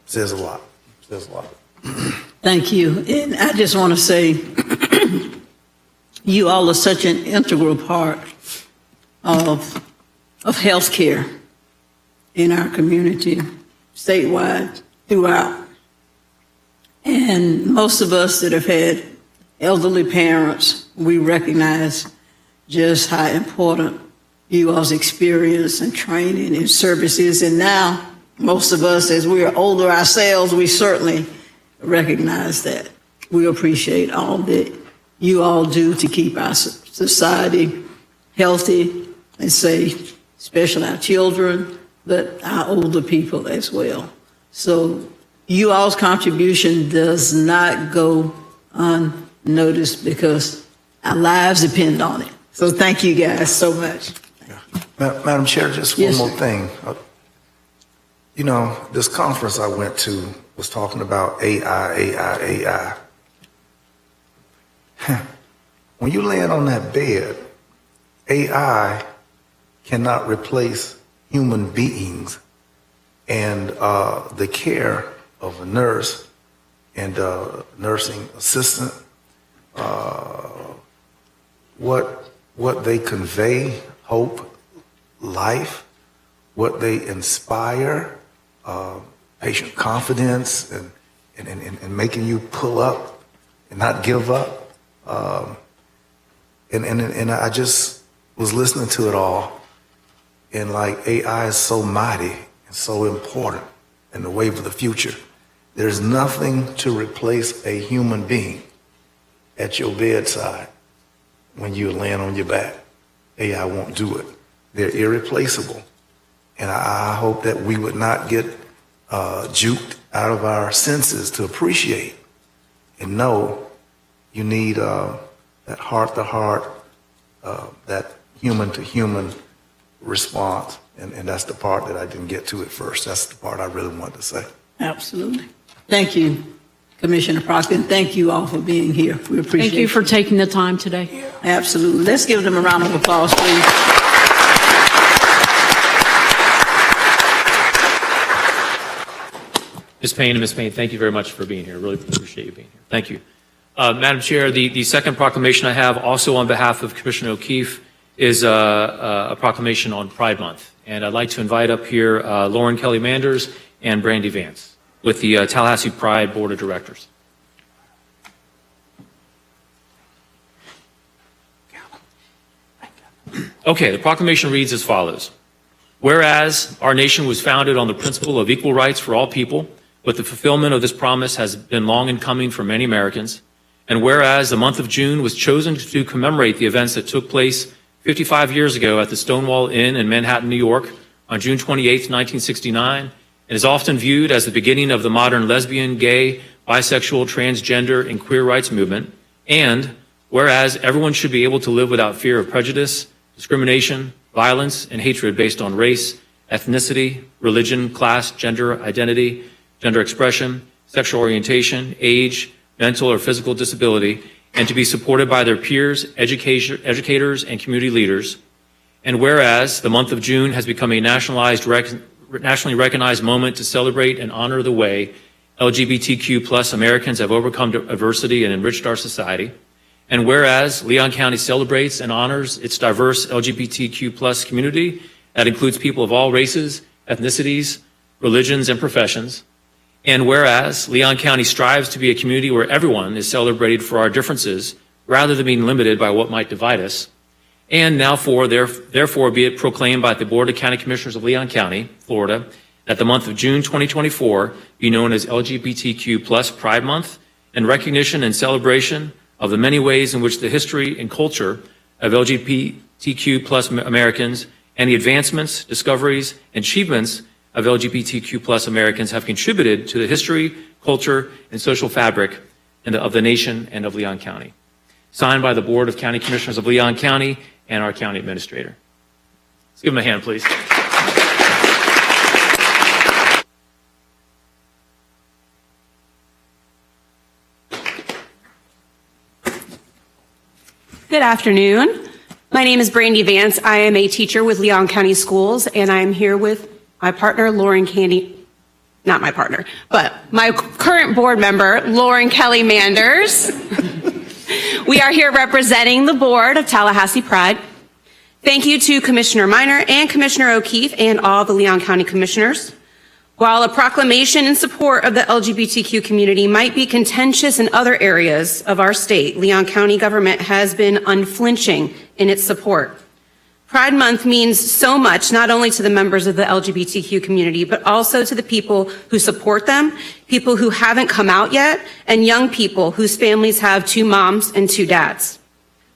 C: says a lot. Says a lot.
A: Thank you. And I just want to say, you all are such an integral part of healthcare in our community, statewide, throughout. And most of us that have had elderly parents, we recognize just how important you all's experience and training and service is. And now, most of us, as we are older ourselves, we certainly recognize that. We appreciate all that you all do to keep our society healthy and safe, especially our children, but our older people as well. So you all's contribution does not go unnoticed because our lives depend on it. So thank you guys so much.
C: Madam Chair, just
A: Yes,
C: one more
A: sir.
C: thing. This conference I went to was talking about AI. when you land on that bed, AI cannot replace human beings and the care of a nurse and a nursing assistant. What they convey, hope, life, what they inspire, patient confidence, and making you pull up and not give up. And I just was listening to it all, and like AI is so mighty and so important in the wave of the future. There's nothing to replace a human being at your bedside when you're laying on your back. AI won't do it. They're irreplaceable. And I hope that we would not get juked out of our senses to appreciate and know you need that heart-to-heart, that human-to-human response. And that's the part that I didn't get to at first. That's the part I really wanted to say.
A: Absolutely. Thank you, Commissioner Proctor, and thank you all for being here. We appreciate it.
J: Thank you for taking the time today.
A: Absolutely. Let's give them a round of applause, please.
G: Ms. Payne and Ms. Payne, thank you very much for being here. Really appreciate you being here. Thank you. Madam Chair, the second proclamation I have, also on behalf of Commissioner O'Keefe, is a proclamation on Pride Month. And I'd like to invite up here Lauren Kelly Manders and Brandy Vance with the Tallahassee Pride Board of Directors. Okay, the proclamation reads as follows. Whereas our nation was founded on the principle of equal rights for all people, but the fulfillment of this promise has been long in coming for many Americans, and whereas the month of June was chosen to commemorate the events that took place 55 years ago at the Stonewall Inn in Manhattan, New York, on June 28, 1969, and is often viewed as the beginning of the modern lesbian, gay, bisexual, transgender, and queer rights movement, and whereas everyone should be able to live without fear of prejudice, discrimination, violence, and hatred based on race, ethnicity, religion, class, gender identity, gender expression, sexual orientation, age, mental or physical disability, and to be supported by their peers, educators, and community leaders. And whereas the month of June has become a nationally recognized moment to celebrate and honor the way LGBTQ+ Americans have overcome adversity and enriched our society. And whereas Leon County celebrates and honors its diverse LGBTQ+ community that includes people of all races, ethnicities, religions, and professions. And whereas Leon County strives to be a community where everyone is celebrated for our differences rather than being limited by what might divide us. And now therefore be it proclaimed by the Board of County Commissioners of Leon County, Florida, that the month of June 2024 be known as LGBTQ+ Pride Month in recognition and celebration of the many ways in which the history and culture of LGBTQ+ Americans and the advancements, discoveries, and achievements of LGBTQ+ Americans have contributed to the history, culture, and social fabric of the nation and of Leon County. Signed by the Board of County Commissioners of Leon County and our county administrator. Let's give them a hand, please.
L: Good afternoon. My name is Brandy Vance. I am a teacher with Leon County Schools, and I'm here with my partner, Lauren Candy, not my partner, but my current board member, Lauren Kelly Manders. We are here representing the board of Tallahassee Pride. Thank you to Commissioner Minor and Commissioner O'Keefe and all the Leon County commissioners. While a proclamation in support of the LGBTQ community might be contentious in other areas of our state, Leon County government has been unflinching in its support. Pride Month means so much, not only to the members of the LGBTQ community, but also to the people who support them, people who haven't come out yet, and young people whose families have 2 moms and 2 dads.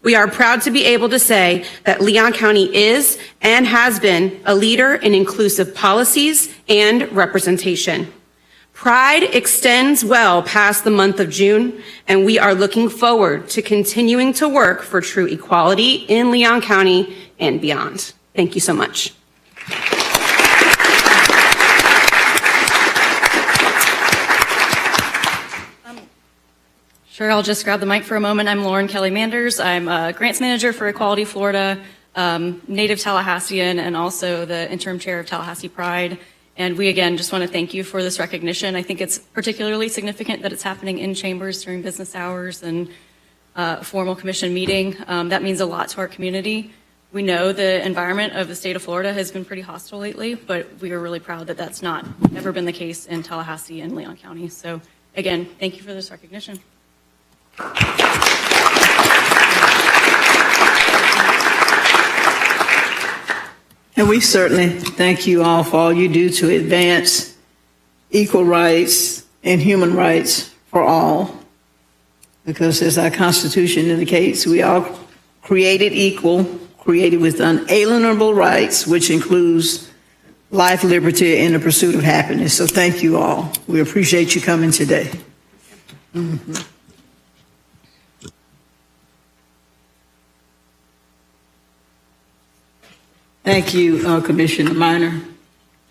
L: We are proud to be able to say that Leon County is and has been a leader in inclusive policies and representation. Pride extends well past the month of June, and we are looking forward to continuing to work for true equality in Leon County and beyond. Thank you so much.
M: Sure, I'll just grab the mic for a moment. I'm Lauren Kelly Manders. I'm a grants manager for Equality Florida, native Tallahassean, and also the interim chair of Tallahassee Pride. And we, again, just want to thank you for this recognition. I think it's particularly significant that it's happening in chambers during business hours and a formal commission meeting. That means a lot to our community. We know the environment of the state of Florida has been pretty hostile lately, but we are really proud that that's not ever been the case in Tallahassee and Leon County. So again, thank you for this recognition.
A: And we certainly thank you all for all you do to advance equal rights and human rights for all. Because as our Constitution indicates, we are created equal, created with unalienable rights, which includes life, liberty, and the pursuit of happiness. So thank you all. We appreciate you coming today. Mm-hmm. Thank you, Commissioner Minor,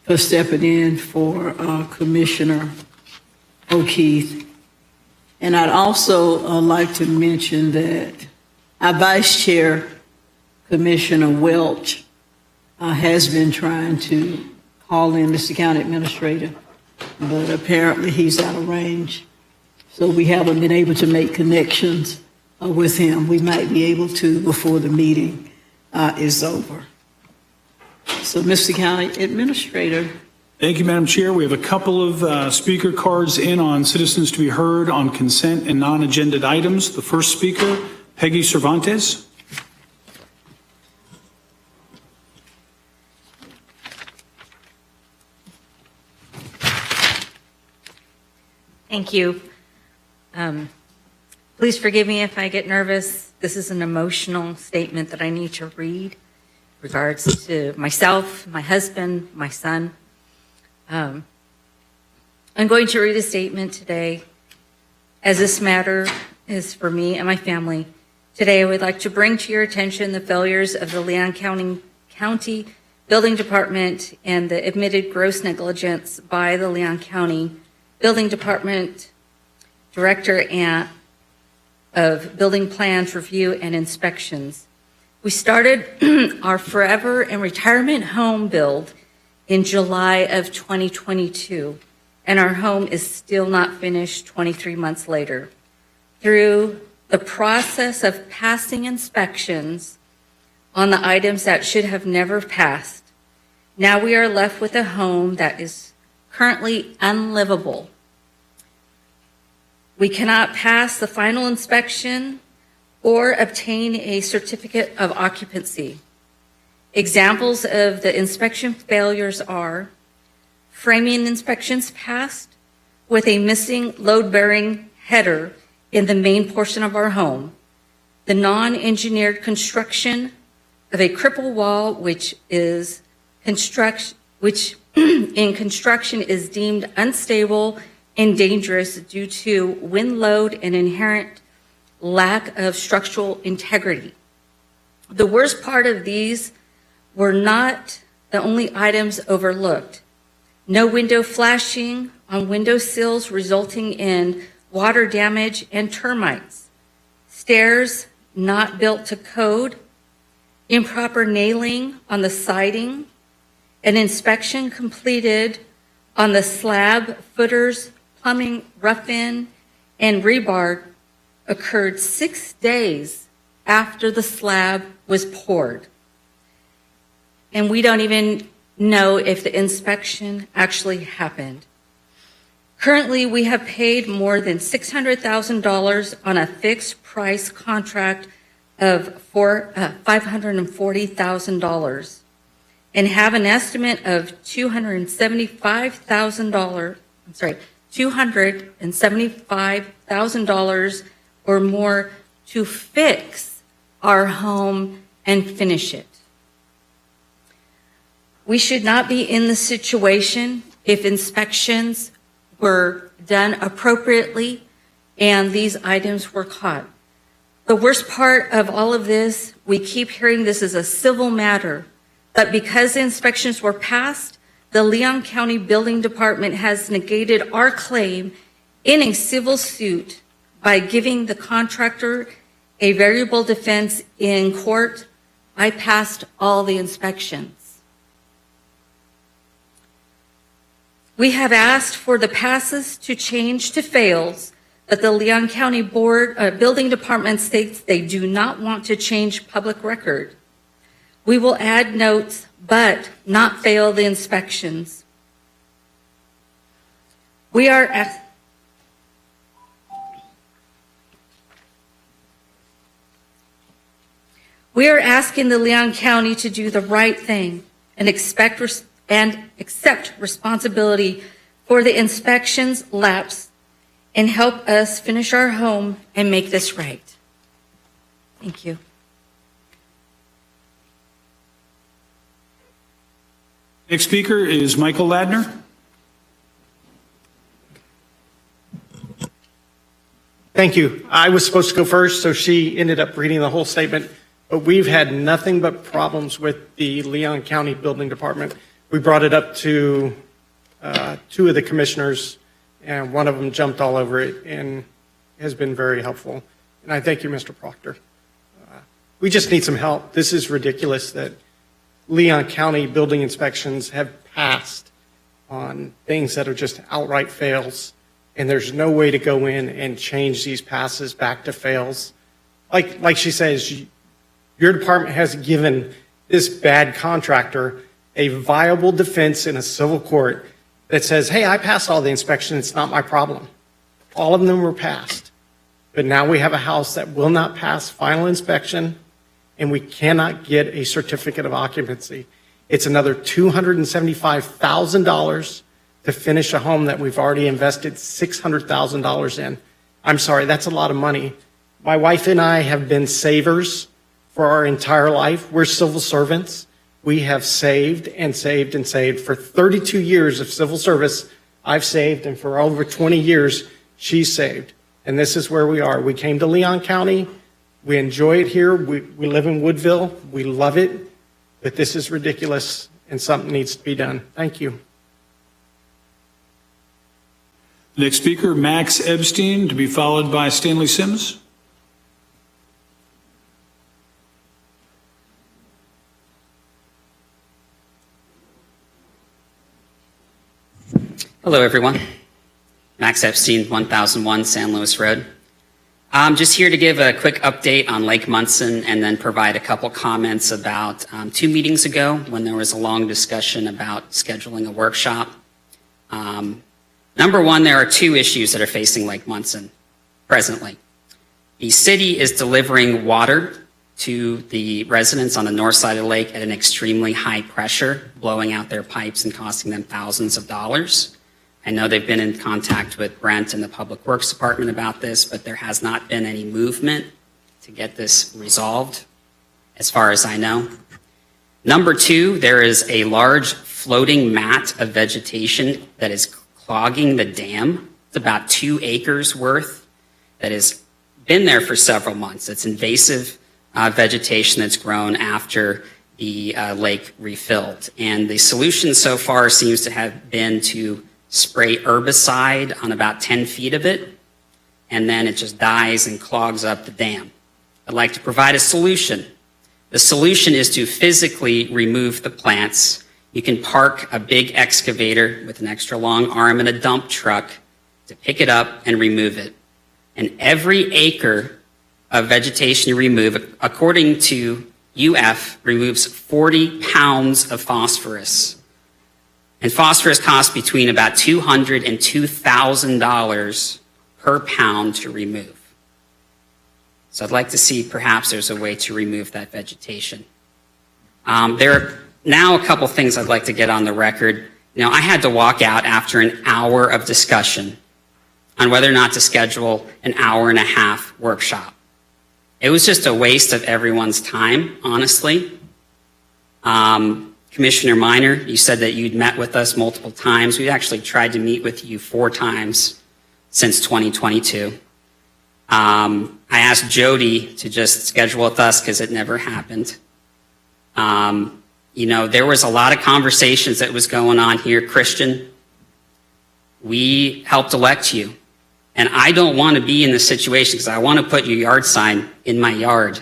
A: for stepping in for Commissioner O'Keefe. And I'd also like to mention that our Vice Chair, Commissioner Welch, has been trying to call in Mr. County Administrator, but apparently he's out of range. So we haven't been able to make connections with him. We might be able to before the meeting is over. So, Mr. County Administrator.
D: Thank you, Madam Chair. We have a couple of speaker cards in on citizens to be heard on consent and non-agended items. The first speaker, Peggy Cervantes.
N: Thank you. Please forgive me if I get nervous. This is an emotional statement that I need to read. Regards to myself, my husband, my son. I'm going to read a statement today as this matter is for me and my family. Today I would like to bring to your attention the failures of the Leon County Building Department and the admitted gross negligence by the Leon County Building Department Director of Building Plans Review and Inspections. We started our forever and retirement home build in July of 2022, and our home is still not finished 23 months later. Through the process of passing inspections on the items that should have never passed, now we are left with a home that is currently unlivable. We cannot pass the final inspection or obtain a certificate of occupancy. Examples of the inspection failures are framing inspections passed with a missing load-bearing header in the main portion of our home, the non-engineered construction of a cripple wall which in construction is deemed unstable and dangerous due to wind load and inherent lack of structural integrity. The worst part of these were not the only items overlooked. No window flashing on window sills resulting in water damage and termites. Stairs not built to code. Improper nailing on the siding. An inspection completed on the slab, footers, plumbing, rough-in, and rebar occurred 6 days after the slab was poured. And we don't even know if the inspection actually happened. Currently, we have paid more than $600,000 on a fixed price contract of $540,000 and have an estimate of $275,000 or more to fix our home and finish it. We should not be in this situation if inspections were done appropriately and these items were caught. The worst part of all of this, we keep hearing this is a civil matter, but because the inspections were passed, the Leon County Building Department has negated our claim in a civil suit by giving the contractor a variable defense in court. I passed all the inspections. We have asked for the passes to change to fails, but the Leon County Building Department states they do not want to change public record. We will add notes, but not fail the inspections. We are asking the Leon County to do the right thing and accept responsibility for the inspections lapse and help us finish our home and make this right. Thank you.
D: Next speaker is Michael Ladner.
O: Thank you. I was supposed to go first, so she ended up reading the whole statement. But we've had nothing but problems with the Leon County Building Department. We brought it up to 2 of the commissioners, and one of them jumped all over it and has been very helpful. And I thank you, Mr. Proctor. We just need some help. This is ridiculous that Leon County building inspections have passed on things that are just outright fails, and there's no way to go in and change these passes back to fails. Like she says, your department has given this bad contractor a viable defense in a civil court that says, hey, I passed all the inspections, it's not my problem. All of them were passed. But now we have a house that will not pass final inspection, and we cannot get a certificate of occupancy. It's another $275,000 to finish a home that we've already invested $600,000 in. I'm sorry, that's a lot of money. My wife and I have been savers for our entire life. We're civil servants. We have saved and saved and saved. For 32 years of civil service, I've saved, and for over 20 years, she's saved. And this is where we are. We came to Leon County. We enjoy it here. We live in Woodville. We love it. But this is ridiculous, and something needs to be done. Thank you.
D: Next speaker, Max Epstein, to be followed by Stanley Sims.
P: Hello, everyone. Max Epstein, 1001 San Luis Road. I'm just here to give a quick update on Lake Munson and then provide a couple comments about 2 meetings ago when there was a long discussion about scheduling a workshop. Number one, there are 2 issues that are facing Lake Munson presently. The city is delivering water to the residents on the north side of the lake at an extremely high pressure, blowing out their pipes and costing them thousands of dollars. I know they've been in contact with Brent and the Public Works Department about this, but there has not been any movement to get this resolved, as far as I know. Number 2, there is a large floating mat of vegetation that is clogging the dam. It's about 2 acres worth that has been there for several months. It's invasive vegetation that's grown after the lake refilled. And the solution so far seems to have been to spray herbicide on about 10 feet of it, and then it just dies and clogs up the dam. I'd like to provide a solution. The solution is to physically remove the plants. You can park a big excavator with an extra long arm and a dump truck to pick it up and remove it. And every acre of vegetation you remove, according to UF, removes 40 pounds of phosphorus. And phosphorus costs between about $200 and $2,000 per pound to remove. So I'd like to see perhaps there's a way to remove that vegetation. There are now a couple things I'd like to get on the record. You know, I had to walk out after an hour of discussion on whether or not to schedule an hour-and-a-half workshop. It was just a waste of everyone's time, honestly. Commissioner Minor, you said that you'd met with us multiple times. We actually tried to meet with you 4 times since 2022. I asked Jody to just schedule with us because it never happened. You know, there was a lot of conversations that was going on here. Christian, we helped elect you, And I don't want to be in this situation because I want to put your yard sign in my yard.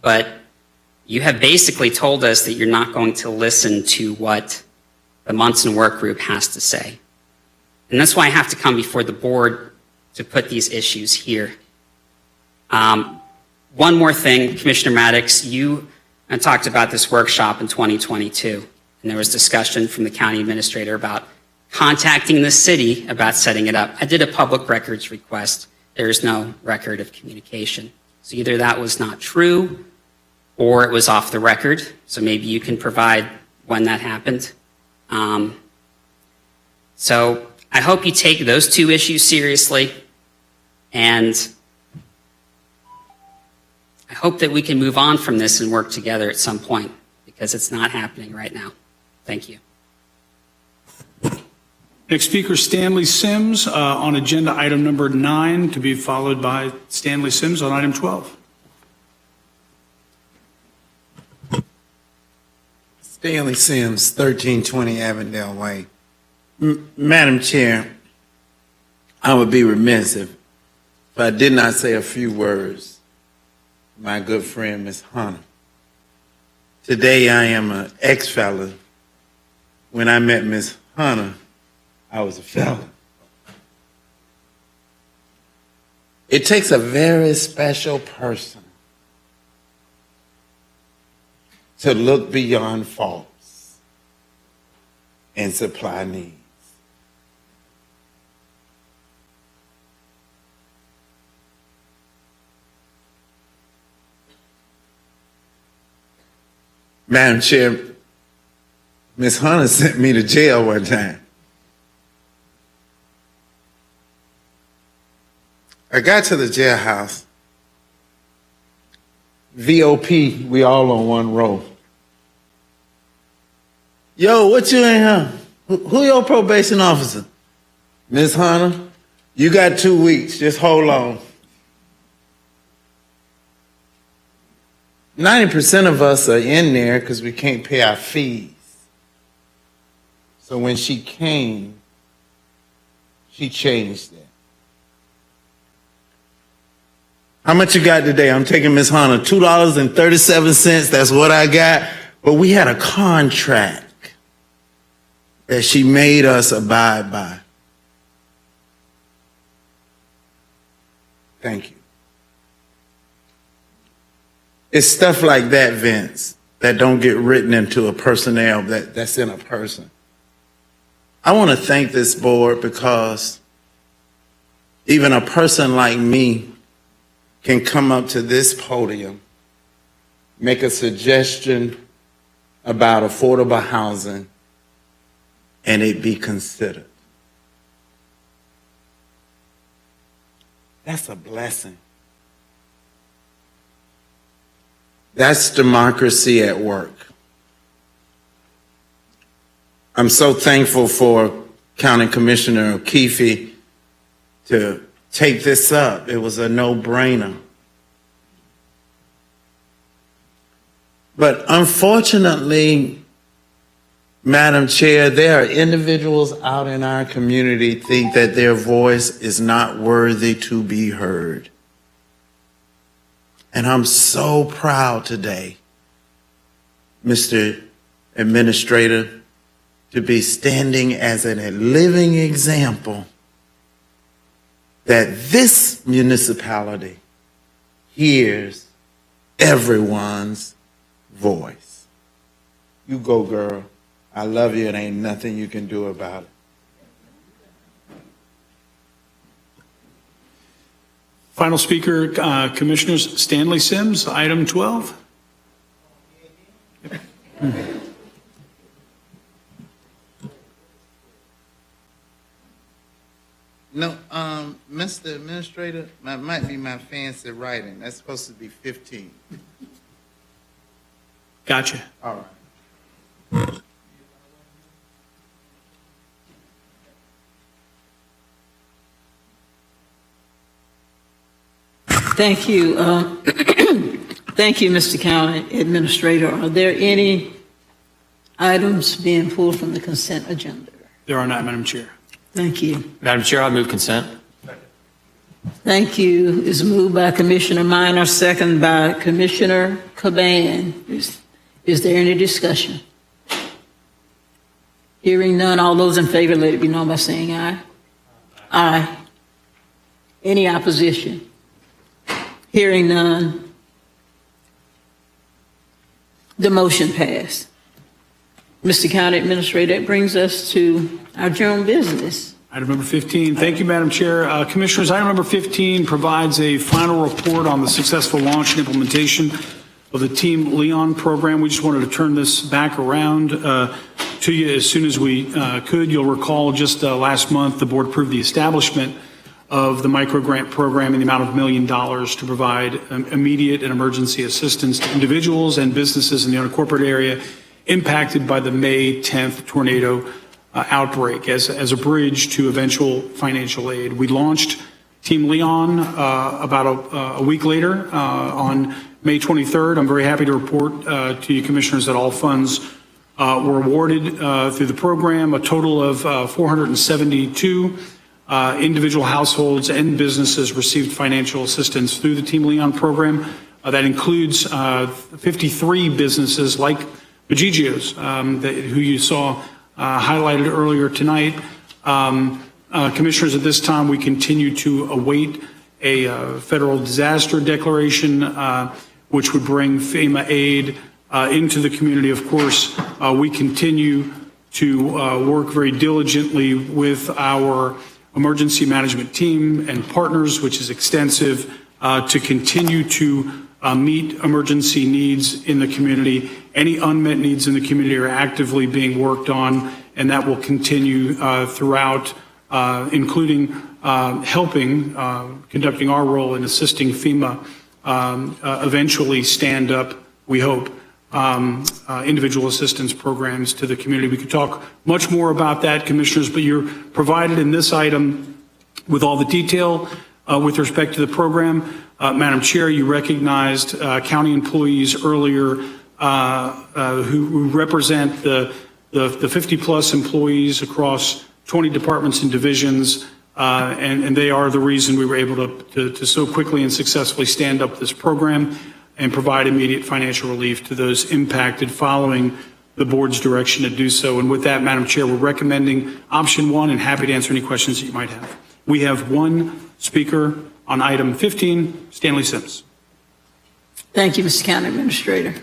P: But you have basically told us that you're not going to listen to what the Munson Work Group has to say. And that's why I have to come before the board to put these issues here. One more thing, Commissioner Maddox, you talked about this workshop in 2022, and there was discussion from the county administrator about contacting the city about setting it up. I did a public records request. There is no record of communication. So either that was not true or it was off the record. So maybe you can provide when that happened. So I hope you take those two issues seriously, and I hope that we can move on from this and work together at some point, because it's not happening right now. Thank you.
D: Next speaker, Stanley Sims, on agenda item number 9, to be followed by Stanley Sims on item 12.
Q: Stanley Sims, 1320 Avondale Way. Madam Chair, I would be remiss if I did not say a few words to my good friend, Ms. Hunter. Today, I am an ex-felon. When I met Ms. Hunter, I was a felon. It takes a very special person to look beyond faults and supply needs. Madam Chair, Ms. Hunter sent me to jail one time. I got to the jailhouse. VOP, we all on one row. Yo, what you in here? Who your probation officer? Ms. Hunter, you got 2 weeks. Just hold on. 90% of us are in there because we can't pay our fees. So when she came, she changed that. How much you got today? I'm taking Ms. Hunter, $2.37. That's what I got. But we had a contract that she made us abide by. Thank you. It's stuff like that, Vince, that don't get written into a personnel that's in a person. I want to thank this board because even a person like me can come up to this podium, make a suggestion about affordable housing, and it be considered. That's a blessing. That's democracy at work. I'm so thankful for County Commissioner O'Keefe to take this up. It was a no-brainer. But unfortunately, Madam Chair, there are individuals out in our community think that their voice is not worthy to be heard. And I'm so proud today, Mr. Administrator, to be standing as a living example that this municipality hears everyone's voice. You go, girl. I love you. It ain't nothing you can do about it.
D: Final speaker, Commissioners Stanley Sims, item 12.
Q: No, Mr. Administrator, that might be my fancy writing. That's supposed to be 15.
D: Gotcha.
Q: All right.
A: Thank you. Thank you, Mr. County Administrator. Are there any items being pulled from the consent agenda?
D: There are not, Madam Chair.
A: Thank you.
G: Madam Chair, I move consent.
A: Thank you. It's moved by Commissioner Minor, second by Commissioner Caban. Is there any discussion? Hearing none, all those in favor, let it be known by saying aye. Aye. Any opposition? Hearing none, the motion passed. Mr. County Administrator, that brings us to our general business.
D: Item number 15. Thank you, Madam Chair. Commissioners, item number 15 provides a final report on the successful launch and implementation of the Team Leon program. We just wanted to turn this back around to you as soon as we could. You'll recall just last month, the board approved the establishment of the micro grant program in the amount of $1 million to provide immediate and emergency assistance to individuals and businesses in the unincorporated area impacted by the May 10th tornado outbreak as a bridge to eventual financial aid. We launched Team Leon about a week later on May 23rd. I'm very happy to report to you, commissioners, that all funds were awarded through the program. A total of 472 individual households and businesses received financial assistance through the Team Leon program. That includes 53 businesses like Bagigio's, who you saw highlighted earlier tonight. Commissioners, at this time, we continue to await a federal disaster declaration, which would bring FEMA aid into the community. Of course, we continue to work very diligently with our emergency management team and partners, which is extensive, to continue to meet emergency needs in the community. Any unmet needs in the community are actively being worked on, and that will continue throughout, including helping, conducting our role in assisting FEMA eventually stand up, we hope, individual assistance programs to the community. We could talk much more about that, commissioners, but you're provided in this item with all the detail with respect to the program. Madam Chair, you recognized county employees earlier who represent the 50-plus employees across 20 departments and divisions, and they are the reason we were able to so quickly and successfully stand up this program and provide immediate financial relief to those impacted following the board's direction to do so. And with that, Madam Chair, we're recommending option one and happy to answer any questions that you might have. We have one speaker on item 15, Stanley Sims.
A: Thank you, Mr. County Administrator.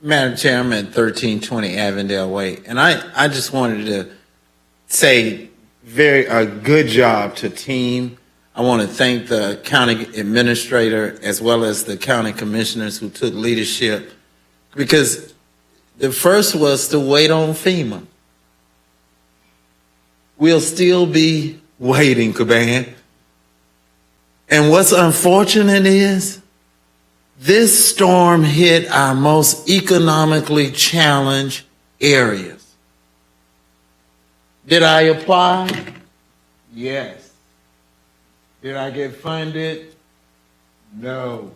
Q: Madam Chair, I'm at 1320 Avondale Way, and I just wanted to say a good job to team. I want to thank the county administrator as well as the county commissioners who took leadership, because the first was to wait on FEMA. We'll still be waiting, Caban. And what's unfortunate is this storm hit our most economically challenged areas. Did I apply? Yes. Did I get funded? No.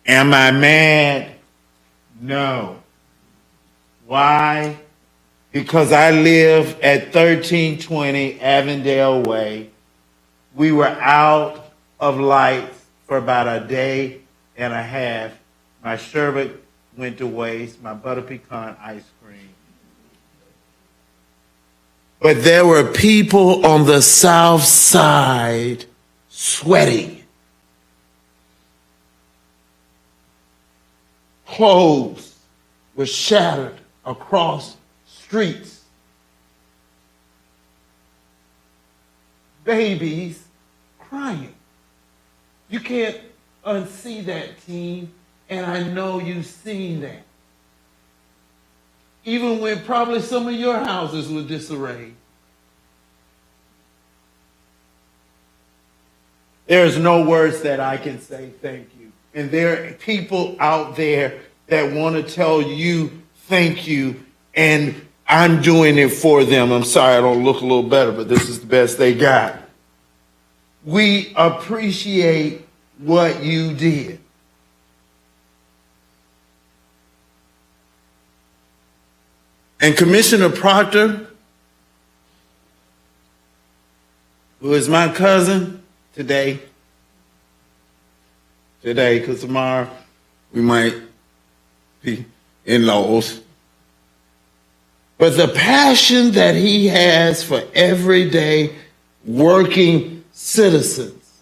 Q: Am I mad? No. Why? Because I live at 1320 Avondale Way. We were out of lights for about a day and a half. My sherbet went to waste, my butter pecan ice cream. But there were people on the south side sweating. Clothes were shattered across streets. Babies crying. You can't unsee that, team, and I know you've seen that. Even when probably some of your houses were disarrayed. There's no words that I can say thank you. And there are people out there that want to tell you thank you, and I'm doing it for them. I'm sorry I don't look a little better, but this is the best they got. We appreciate what you did. And Commissioner Proctor, who is my cousin today, because tomorrow we might be in-laws. But the passion that he has for everyday working citizens.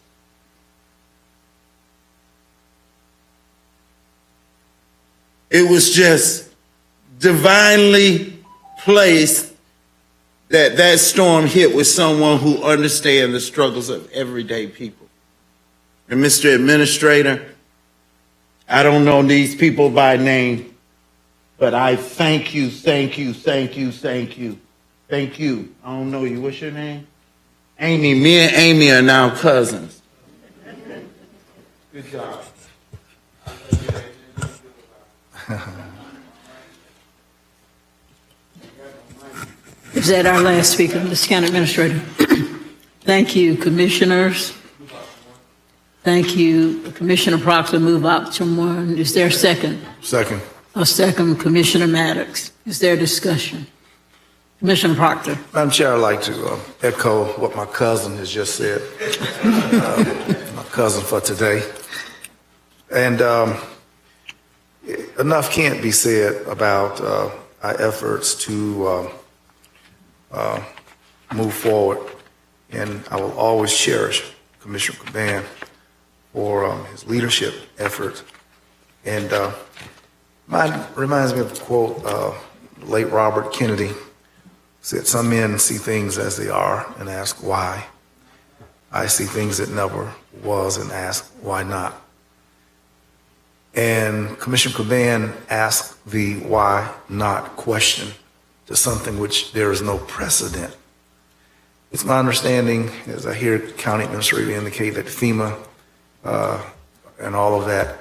Q: It was just divinely placed that that storm hit with someone who understands the struggles of everyday people. And Mr. Administrator, I don't know these people by name, but I thank you, thank you, thank you, thank you, thank you. I don't know you. What's your name? Amy. Me and Amy are now cousins. Good job.
R: Is that our last speaker, Mr. County Administrator? Thank you, commissioners. Thank you, Commissioner Proctor. Move option one. Is there a second?
C: Second.
R: A second, Commissioner Maddox. Is there discussion? Commissioner Proctor.
C: Madam Chair, I'd like to echo what my cousin has just said. My cousin for today. And enough can't be said about our efforts to move forward. And I will always cherish Commissioner Caban for his leadership efforts. And mine reminds me of a quote, late Robert Kennedy said, "Some men see things as they are and ask why. I see things that never was and ask why not." And Commissioner Caban asked the why not question to something which there is no precedent. It's my understanding, as I hear County Administrator indicate, that FEMA and all of that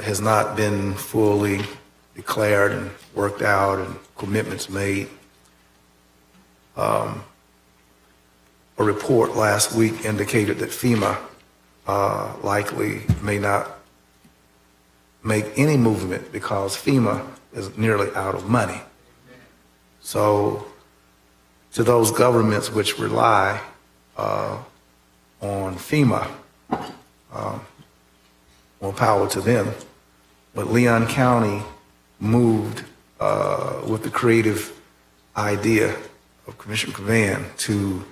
C: has not been fully declared and worked out and commitments made. A report last week indicated that FEMA likely may not make any movement because FEMA is nearly out of money. So to those governments which rely on FEMA, more power to them. But Leon County moved with the creative idea of Commissioner Caban to,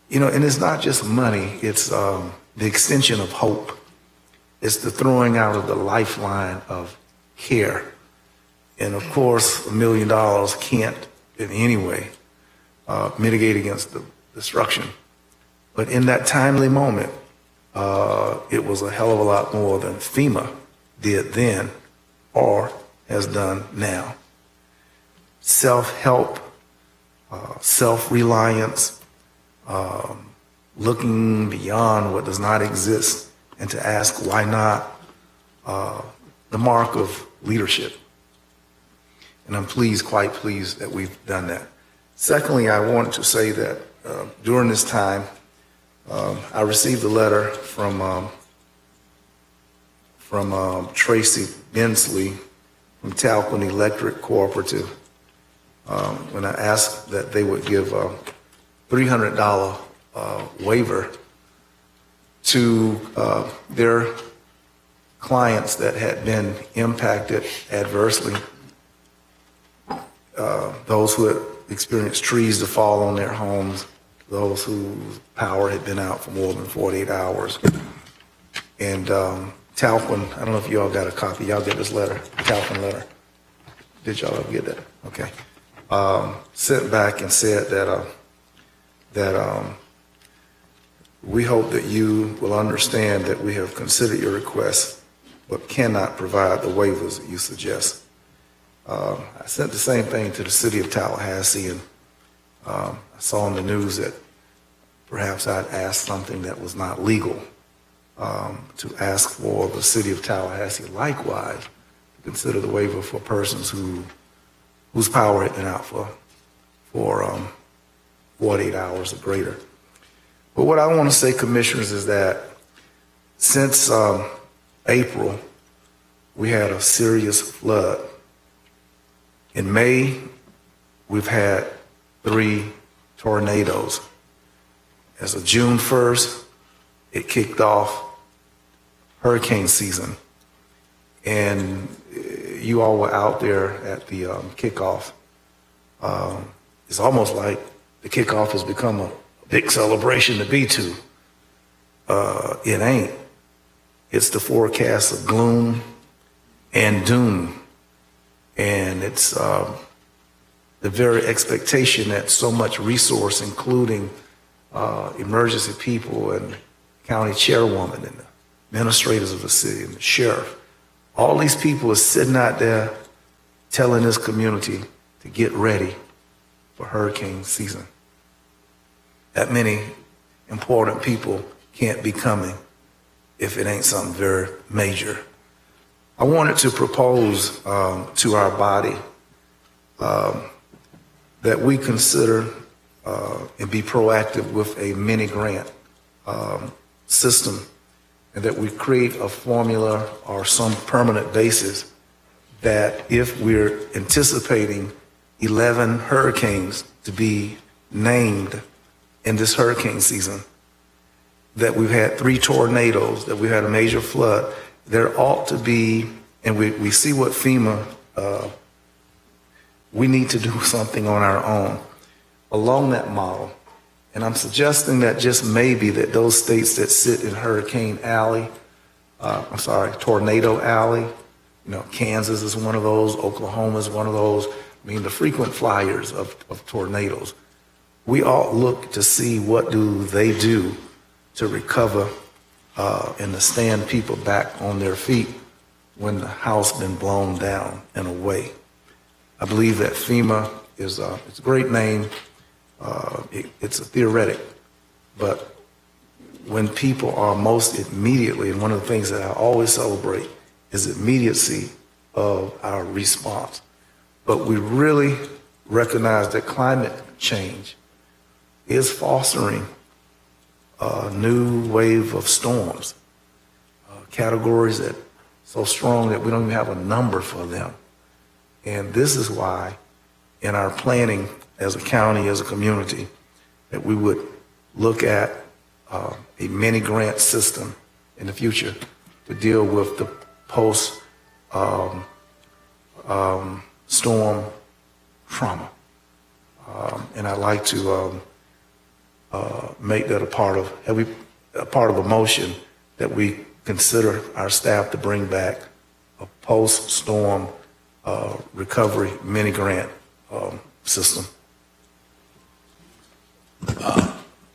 C: and it's not just money, it's the extension of hope. It's the throwing out of the lifeline of care. And of course, $1 million can't in any way mitigate against the destruction. But in that timely moment, it was a hell of a lot more than FEMA did then or has done now. Self-help, self-reliance, looking beyond what does not exist and to ask why not, the mark of leadership. And I'm quite pleased that we've done that. Secondly, I wanted to say that during this time, I received a letter from Tracy Bensley from Talcott Electric Cooperative when I asked that they would give a $300 waiver to their clients that had been impacted adversely, those who had experienced trees to fall on their homes, those whose power had been out for more than 48 hours. And Talcott, I don't know if you all got a copy. Y'all get this letter, Talcott letter. Did y'all ever get that? Okay. Sent back and said that we hope that you will understand that we have considered your request, but cannot provide the waivers that you suggest. I sent the same thing to the city of Tallahassee, and I saw in the news that perhaps I'd asked something that was not legal, to ask for the city of Tallahassee likewise to consider the waiver for persons whose power had been out for 48 hours or greater. But what I want to say, commissioners, is that since April, we had a serious flood. In May, we've had 3 tornadoes. As of June 1st, it kicked off hurricane season. And you all were out there at the kickoff. It's almost like the kickoff has become a big celebration to be to. It ain't. It's the forecast of gloom and doom. And it's the very expectation that so much resource, including emergency people and county chairwoman and the administrators of the city and the sheriff, all these people are sitting out there telling this community to get ready for hurricane season. That many important people can't be coming if it ain't something very major. I wanted to propose to our body that we consider and be proactive with a mini grant system, and that we create a formula or some permanent basis that if we're anticipating 11 hurricanes to be named in this hurricane season, that we've had 3 tornadoes, that we've had a major flood, there ought to be, and we see what FEMA, we need to do something on our own along that model. And I'm suggesting that just maybe that those states that sit in Hurricane Alley, Tornado Alley, Kansas is one of those, Oklahoma is one of those, the frequent flyers of tornadoes. We ought look to see what do they do to recover and to stand people back on their feet when the house been blown down and away. I believe that FEMA is it's a great name. It's a theoretic, but when people are most immediately, and one of the things that I always celebrate is immediacy of our response. But we really recognize that climate change is fostering a new wave of storms, categories that so strong that we don't even have a number for them. And this is why in our planning as a county, as a community, that we would look at a mini grant system in the future to deal with the post storm trauma. And I'd like to make that a part of a motion that we consider our staff to bring back a post-storm recovery mini grant system.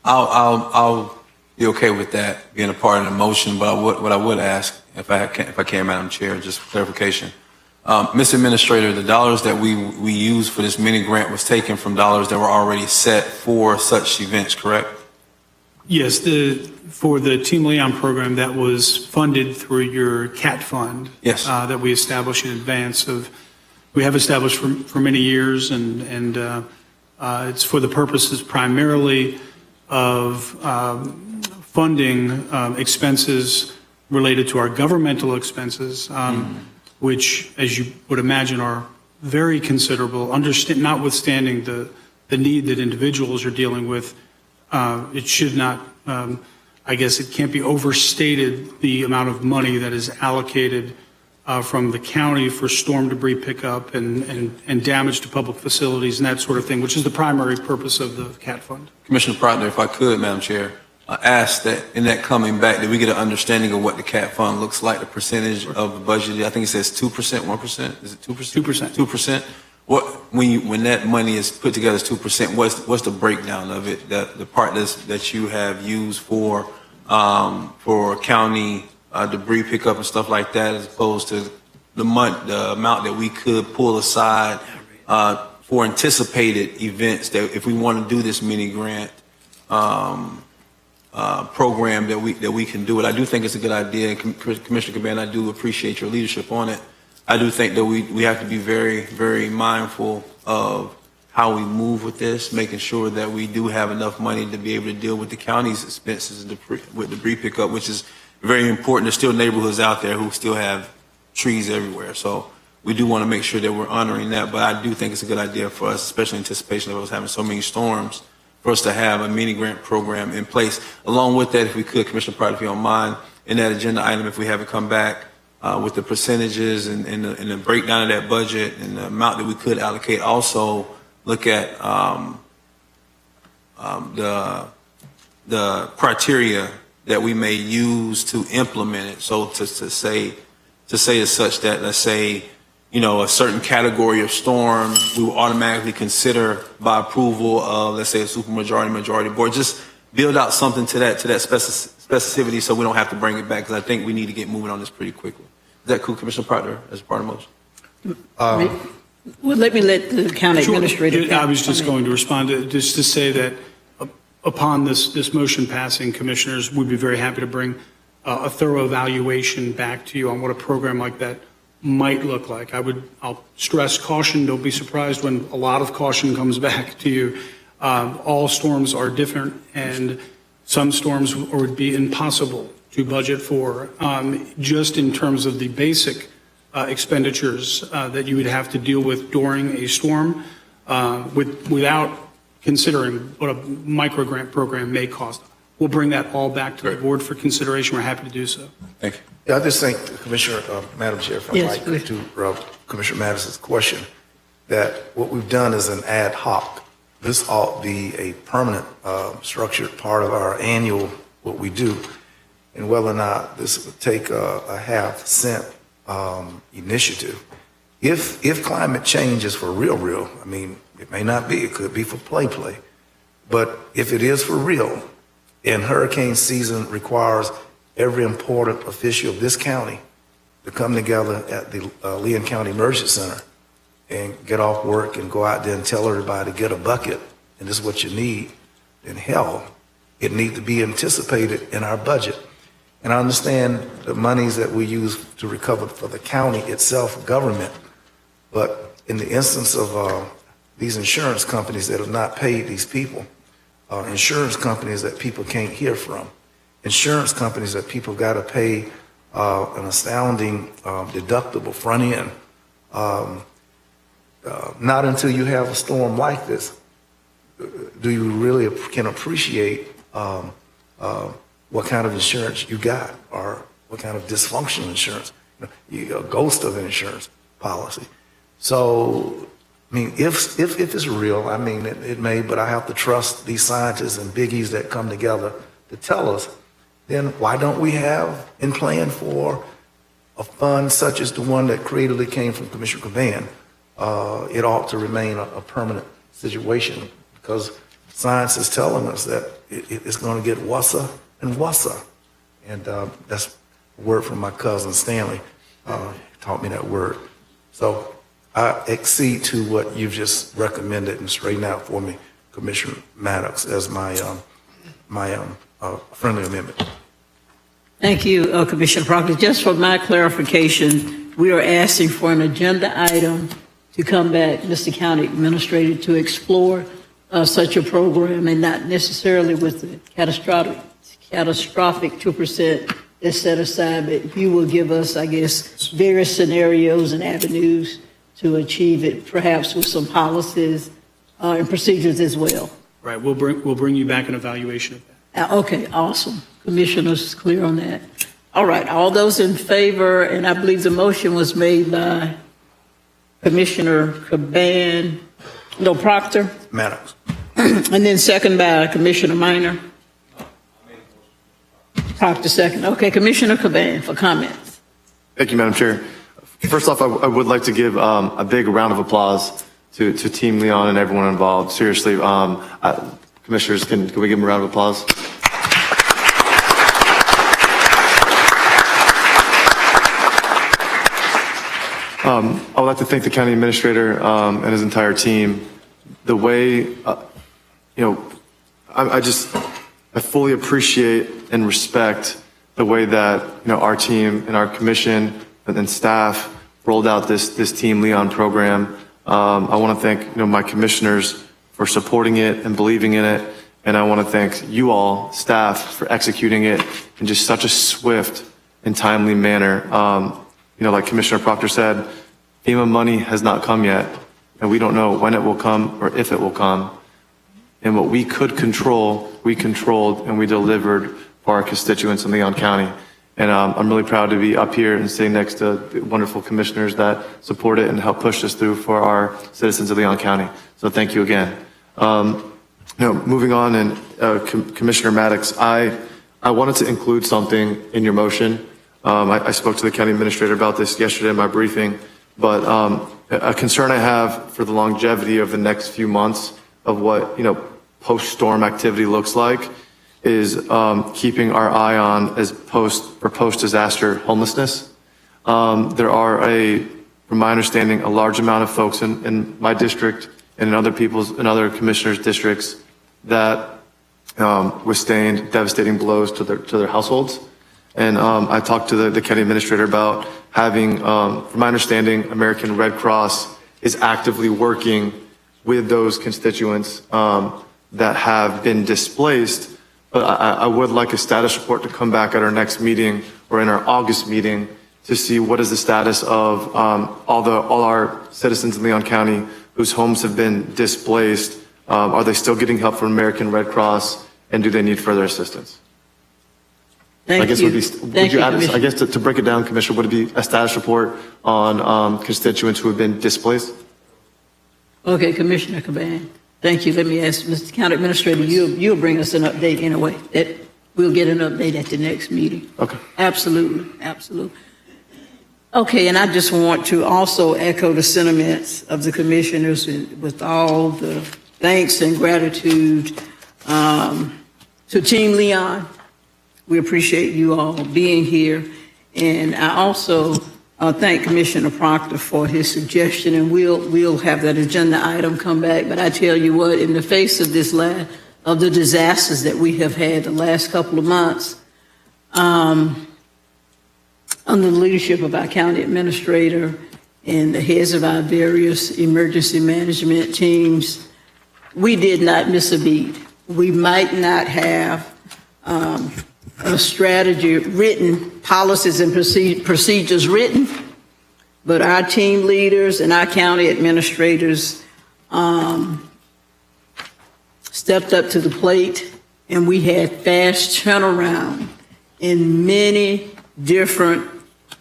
F: I'll be okay with that being a part of the motion, but what I would ask, if I can, Madam Chair, just for clarification. Mr. Administrator, the dollars that we used for this mini grant was taken from dollars that were already set for such events, correct?
D: Yes, for the Team Leon program, that was funded through your CAT fund.
F: Yes.
D: That we established in advance of, we have established for many years, and it's for the purposes primarily of funding expenses related to our governmental expenses, which, as you would imagine, are very considerable, notwithstanding the need that individuals are dealing with. It should not, I guess it can't be overstated the amount of money that is allocated from the county for storm debris pickup and damage to public facilities and that sort of thing, which is the primary purpose of the CAT fund.
F: Commissioner Proctor, if I could, Madam Chair, ask that in that coming back, that we get an understanding of what the CAT fund looks like, the percentage of the budget. I think it says 2%, 1%. Is it 2%? 2%. 2%. When that money is put together as 2%, what's the breakdown of it? The part that you have used for county debris pickup and stuff like that, as opposed to the amount that we could pull aside for anticipated events, that if we want to do this mini grant program, that we can do it. I do think it's a good idea. Commissioner Caban, I do appreciate your leadership on it. I do think that we have to be very, very mindful of how we move with this, making sure that we do have enough money to be able to deal with the county's expenses with debris pickup, which is very important. There's still neighborhoods out there who still have trees everywhere. So we do want to make sure that we're honoring that. But I do think it's a good idea for us, especially in anticipation of us having so many storms, for us to have a mini grant program in place. Along with that, if we could, Commissioner Pratt, if you don't mind, in that agenda item, if we have it come back with the percentages and the breakdown of that budget and the amount that we could allocate, also look at the criteria that we may use to implement it. So to say as such that, let's say, a certain category of storm, we will automatically consider by approval of, let's say, a supermajority board. Just build out something to that specificity so we don't have to bring it back, because I think we need to get moving on this pretty quickly. Is that cool, Commissioner Proctor, as part of the motion?
R: Well, let the county administrator.
D: I was just going to respond to say that upon this motion passing, commissioners, we'd be very happy to bring a thorough evaluation back to you on what a program like that might look like. I'll stress caution. Don't be surprised when a lot of caution comes back to you. All storms are different, and some storms would be impossible to budget for, just in terms of the basic expenditures that you would have to deal with during a storm, without considering what a microgrant program may cost. We'll bring that all back to the board for consideration. We're happy to do so.
F: Thank you.
C: Yeah, I just think, Commissioner, Madam Chair, if I
R: Yes,
C: might, to Commissioner Mattison's question, that what we've done is an ad hoc. This ought to be a permanent, structured part of our annual, what we do. And whether or not this would take a half-cent initiative. If climate change is for real, I mean, it may not be, it could be for play. But if it is for real, and hurricane season requires every important official of this county to come together at the Leon County Emergency Center and get off work and go out there and tell everybody to get a bucket, and this is what you need, then hell, it needs to be anticipated in our budget. And I understand the monies that we use to recover for the county itself, government, but in the instance of these insurance companies that have not paid these people, insurance companies that people can't hear from, insurance companies that people got to pay an astounding deductible front end, not until you have a storm like this do you really can appreciate what kind of insurance you got, or what kind of dysfunctional insurance, a ghost of an insurance policy. So, I mean, if it's real, I mean, it may, but I have to trust these scientists and biggies that come together to tell us, then why don't we have in plan for a fund such as the one that creatively came from Commissioner Caban? It ought to remain a permanent situation, because science is telling us that it's going to get worse and worse. And that's a word from my cousin Stanley. He taught me that word. So I accede to what you've just recommended and straightened out for me, Commissioner Maddox, as my friendly amendment.
R: Thank you, Commissioner Proctor. Just for my clarification, we are asking for an agenda item to come back, Mr. County Administrator, to explore such a program, and not necessarily with the catastrophic 2% that's set aside, but you will give us, I guess, various scenarios and avenues to achieve it, perhaps with some policies and procedures as well.
D: Right, we'll bring you back an evaluation of that.
R: Okay, awesome. Commissioners, clear on that. All right, all those in favor, and I believe the motion was made by Commissioner Caban, no, Proctor,
C: Maddox.
R: and then second by Commissioner Minor. Proctor second. Okay, Commissioner Caban for comments.
S: Thank you, Madam Chair. First off, I would like to give a big round of applause to Team Leon and everyone involved. Seriously, commissioners, can we give them a round of applause? I would like to thank the county administrator and his entire team. The way, I fully appreciate and respect the way that, our team and our commission and staff rolled out this Team Leon program. I want to thank, my commissioners for supporting it and believing in it. And I want to thank you all, staff, for executing it in just such a swift and timely manner. Like Commissioner Proctor said, FEMA money has not come yet, and we don't know when it will come or if it will come. And what we could control, we controlled and we delivered for our constituents in Leon County. And I'm really proud to be up here and sitting next to the wonderful commissioners that support it and help push this through for our citizens of Leon County. So thank you again. Moving on, and Commissioner Maddox, I wanted to include something in your motion. I spoke to the county administrator about this yesterday in my briefing, but a concern I have for the longevity of the next few months of what, post-storm activity looks like is keeping our eye on as post-disaster homelessness. There are from my understanding, a large amount of folks in my district and in other commissioners' districts that withstand devastating blows to their households. And I talked to the county administrator about having, from my understanding, American Red Cross is actively working with those constituents that have been displaced. But I would like a status report to come back at our next meeting or in our August meeting to see what is the status of all our citizens in Leon County whose homes have been displaced. Are they still getting help from American Red Cross, and do they need further assistance?
R: Thank you.
S: Would you add, I guess to break it down, Commissioner, would it be a status report on constituents who have been displaced?
R: Okay, Commissioner Caban. Thank you. Let me ask Mr. County Administrator, you'll bring us an update anyway. That we'll get an update at the next meeting.
S: Okay.
R: Absolutely, absolutely. Okay, and I just want to also echo the sentiments of the commissioners with all the thanks and gratitude to Team Leon. We appreciate you all being here. And I also thank Commissioner Proctor for his suggestion, and we'll have that agenda item come back. But I tell you what, in the face of of the disasters that we have had the last couple of months, under the leadership of our county administrator and the heads of our various emergency management teams, we did not miss a beat. We might not have a strategy written, policies and procedures written, but our team leaders and our county administrators stepped up to the plate, and we had fast turnaround in many different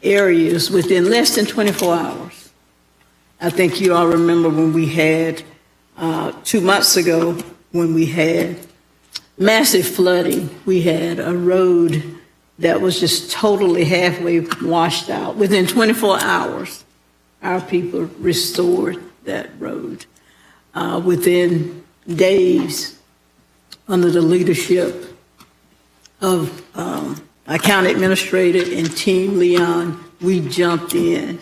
R: areas within less than 24 hours. I think you all remember when we had 2 months ago, when we had massive flooding. We had a road that was just totally halfway washed out. Within 24 hours, our people restored that road. Within days, under the leadership of our county administrator and Team Leon, we jumped in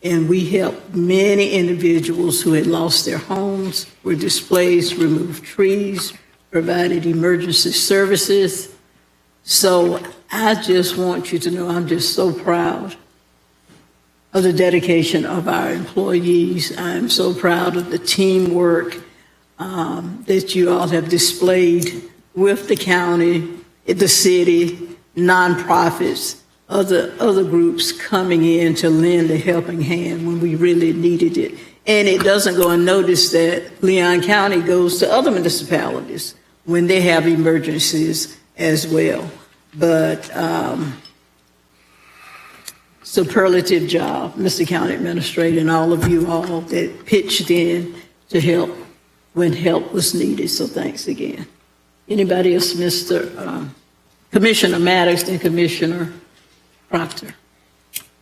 R: and we helped many individuals who had lost their homes, were displaced, removed trees, provided emergency services. So I just want you to know I'm just so proud of the dedication of our employees. I'm so proud of the teamwork that you all have displayed with the county, the city, nonprofits, other groups coming in to lend a helping hand when we really needed it. And it doesn't go unnoticed that Leon County goes to other municipalities when they have emergencies as well. But superlative job, Mr. County Administrator, and all of you all that pitched in to help when help was needed. So thanks again. Anybody else, Commissioner Maddox, then Commissioner Proctor.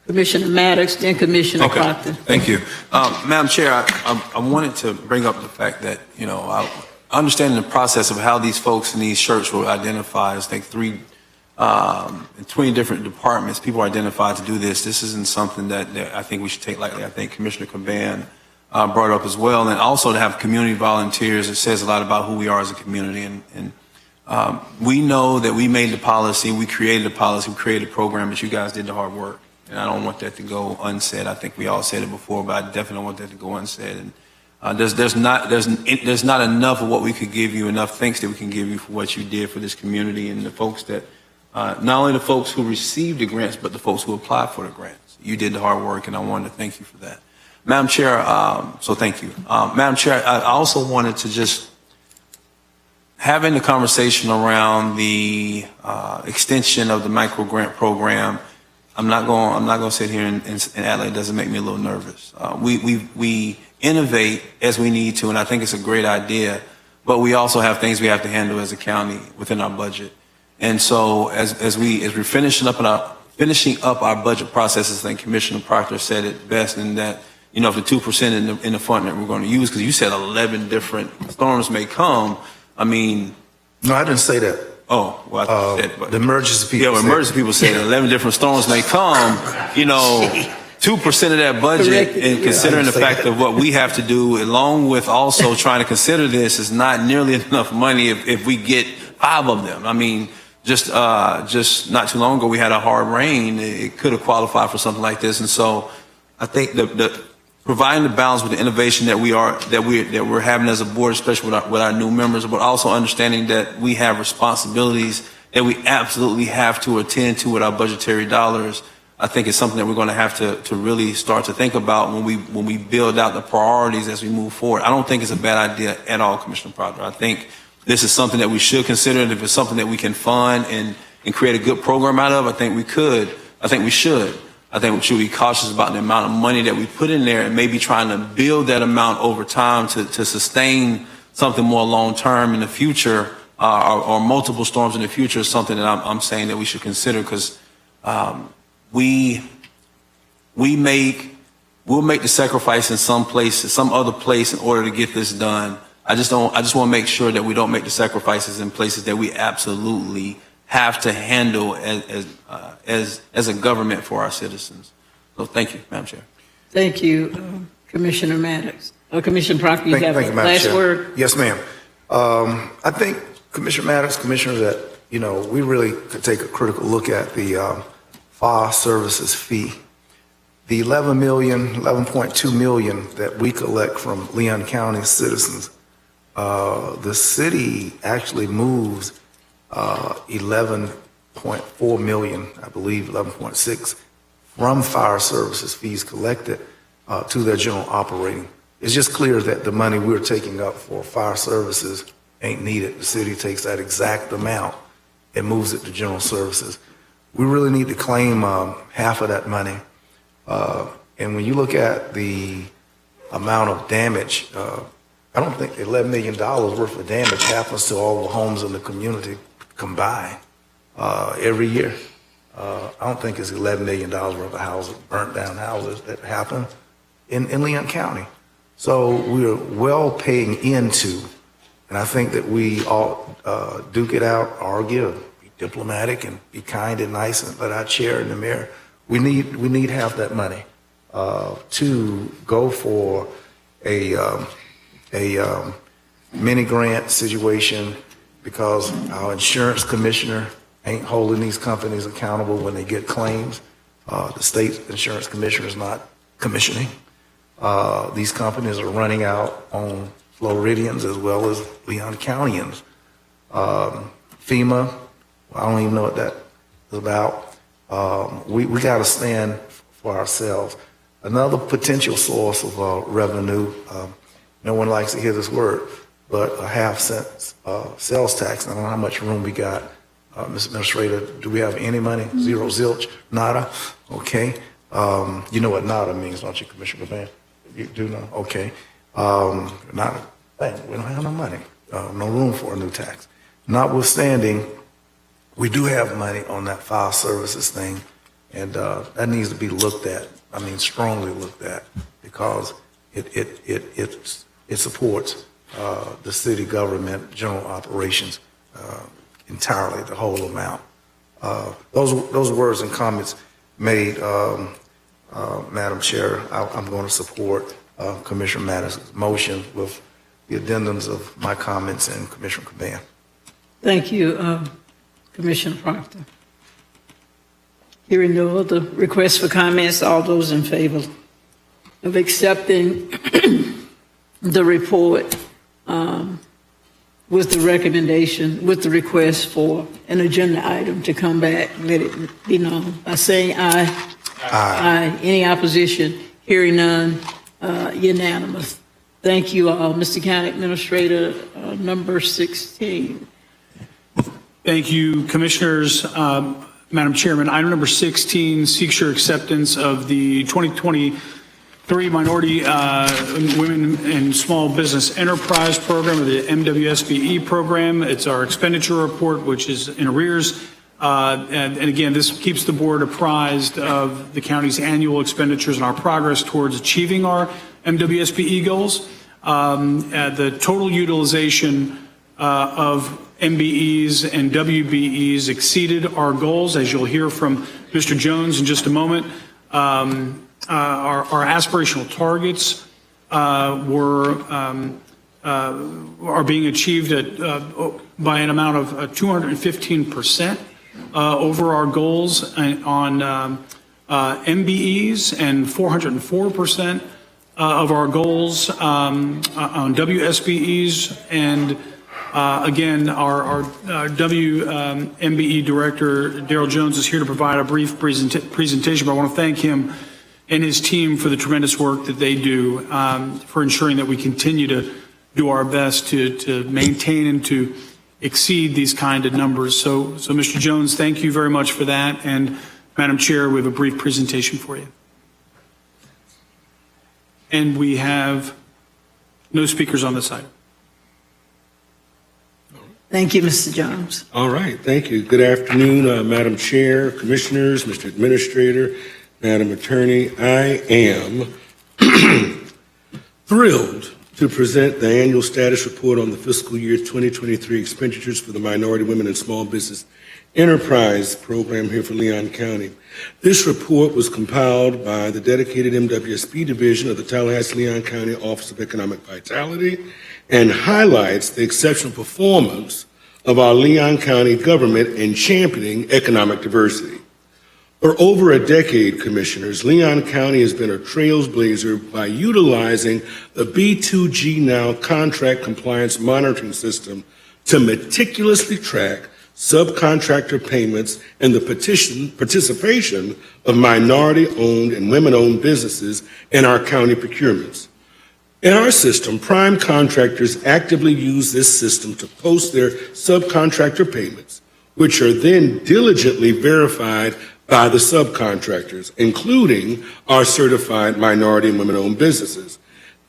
R: Commissioner Maddox, then Commissioner Proctor.
F: Thank you. Madam Chair, I wanted to bring up the fact that, I understand the process of how these folks in these shirts were identified. It's like 20 different departments, people identified to do this. This isn't something that I think we should take lightly. I think Commissioner Caban brought up as well. And also to have community volunteers, it says a lot about who we are as a community. And we know that we made the policy, we created the policy, we created a program, but you guys did the hard work. And I don't want that to go unsaid. I think we all said it before, but I definitely don't want that to go unsaid. And there's not enough of what we could give you, enough thanks that we can give you for what you did for this community and the folks that, not only the folks who received the grants, but the folks who applied for the grants. You did the hard work, and I wanted to thank you for that. Madam Chair, so thank you. Madam Chair, I also wanted to just having the conversation around the extension of the micro grant program, I'm not going to sit here and act like it doesn't make me a little nervous. We innovate as we need to, and I think it's a great idea. But we also have things we have to handle as a county within our budget. And so as we're finishing up our budget processes, I think Commissioner Proctor said it best in that, you know, if the 2% in the fund that we're going to use, because you said 11 different storms may come. I mean.
C: No, I didn't say that.
F: Oh, well, I thought you said, but
C: the emergency people.
F: Yeah, emergency people said 11 different storms may come. You know, 2% of that budget, and considering the fact of what we have to do, along with also trying to consider this, is not nearly enough money if we get 5 of them. I mean, just not too long ago, we had a hard rain. It could have qualified for something like this. And so I think the providing the balance with the innovation that we're having as a board, especially with our new members, but also understanding that we have responsibilities that we absolutely have to attend to with our budgetary dollars, I think it's something that we're going to have to really start to think about when we build out the priorities as we move forward. I don't think it's a bad idea at all, Commissioner Proctor. I think this is something that we should consider, and if it's something that we can fund and create a good program out of, I think we could. I think we should. I think we should be cautious about the amount of money that we put in there and maybe trying to build that amount over time to sustain something more long-term in the future, or multiple storms in the future is something that I'm saying that we should consider, because we'll make the sacrifice in some other place in order to get this done. I just want to make sure that we don't make the sacrifices in places that we absolutely have to handle as a government for our citizens. So thank you, Madam Chair.
R: Thank you, Commissioner Maddox. Commissioner Proctor, you have the last word.
C: Yes, ma'am. I think, Commissioner Maddox, Commissioners, that, you know, we really could take a critical look at the fire services fee. The $11.2 million that we collect from Leon County citizens, the city actually moves $11.4 million, I believe 11.6, from fire services fees collected to their general operating. It's just clear that the money we're taking up for fire services ain't needed. The city takes that exact amount and moves it to general services. We really need to claim half of that money. And when you look at the amount of damage, I don't think $11 million worth of damage happens to all the homes in the community combined every year. I don't think it's $11 million worth of houses, burnt down houses that happen in Leon County. So we're well paying into, and I think that we all duke it out, argue, be diplomatic, and be kind and nice, and let our chair and the mayor. We need half that money to go for a mini grant situation, because our insurance commissioner ain't holding these companies accountable when they get claims. The state insurance commissioner is not commissioning. These companies are running out on Floridians as well as Leon Countyans. FEMA, I don't even know what that is about. We got to stand for ourselves. Another potential source of revenue, no one likes to hear this word, but a half-cent sales tax. I don't know how much room we got. Mr. Administrator, do we have any money? Zero, zilch, nada? Okay. You know what nada means, don't you, Commissioner Van? You do know? Okay. Nada. We don't have no money. No room for a new tax. Notwithstanding, we do have money on that file services thing, and that needs to be looked at. I mean, strongly looked at, because it supports the city government, general operations entirely, the whole amount. Those words and comments made, Madam Chair, I'm going to support Commissioner Maddox's motion with the addendums of my comments and Commissioner Caban.
R: Thank you, Commissioner Proctor. Hearing no other requests for comments, all those in favor of accepting the report with the recommendation, with the request for an agenda item to come back, let it be known by saying aye. Aye. Any opposition? Hearing none, unanimous. Thank you all. Mr. County Administrator, number 16.
D: Thank you, Commissioners. Madam Chairman, item number 16 seeks your acceptance of the 2023 Minority Women and Small Business Enterprise Program, or the MWSBE program. It's our expenditure report, which is in arrears. And again, this keeps the board apprised of the county's annual expenditures and our progress towards achieving our MWSBE goals. The total utilization of MBEs and WBEs exceeded our goals, as you'll hear from Mr. Jones in just a moment. Our aspirational targets are being achieved by an amount of 215% over our goals on MBEs and 404% of our goals on WSBEs. And again, our WMBE Director, Daryl Jones, is here to provide a brief presentation, but I want to thank him and his team for the tremendous work that they do for ensuring that we continue to do our best to maintain and to exceed these kind of numbers. So Mr. Jones, thank you very much for that. And Madam Chair, we have a brief presentation for you. And we have no speakers on this item.
R: Thank you, Mr. Jones.
T: All right, thank you. Good afternoon, Madam Chair, Commissioners, Mr. Administrator, Madam Attorney. I am thrilled to present the annual status report on the fiscal year 2023 expenditures for the Minority Women and Small Business Enterprise Program here for Leon County. This report was compiled by the dedicated MWSB division of the Tallahassee-Leon County Office of Economic Vitality and highlights the exceptional performance of our Leon County government in championing economic diversity. For over a decade, Commissioners, Leon County has been a trailblazer by utilizing the B2G Now contract compliance monitoring system to meticulously track subcontractor payments and the participation of minority-owned and women-owned businesses in our county procurements. In our system, prime contractors actively use this system to post their subcontractor payments, which are then diligently verified by the subcontractors, including our certified minority and women-owned businesses.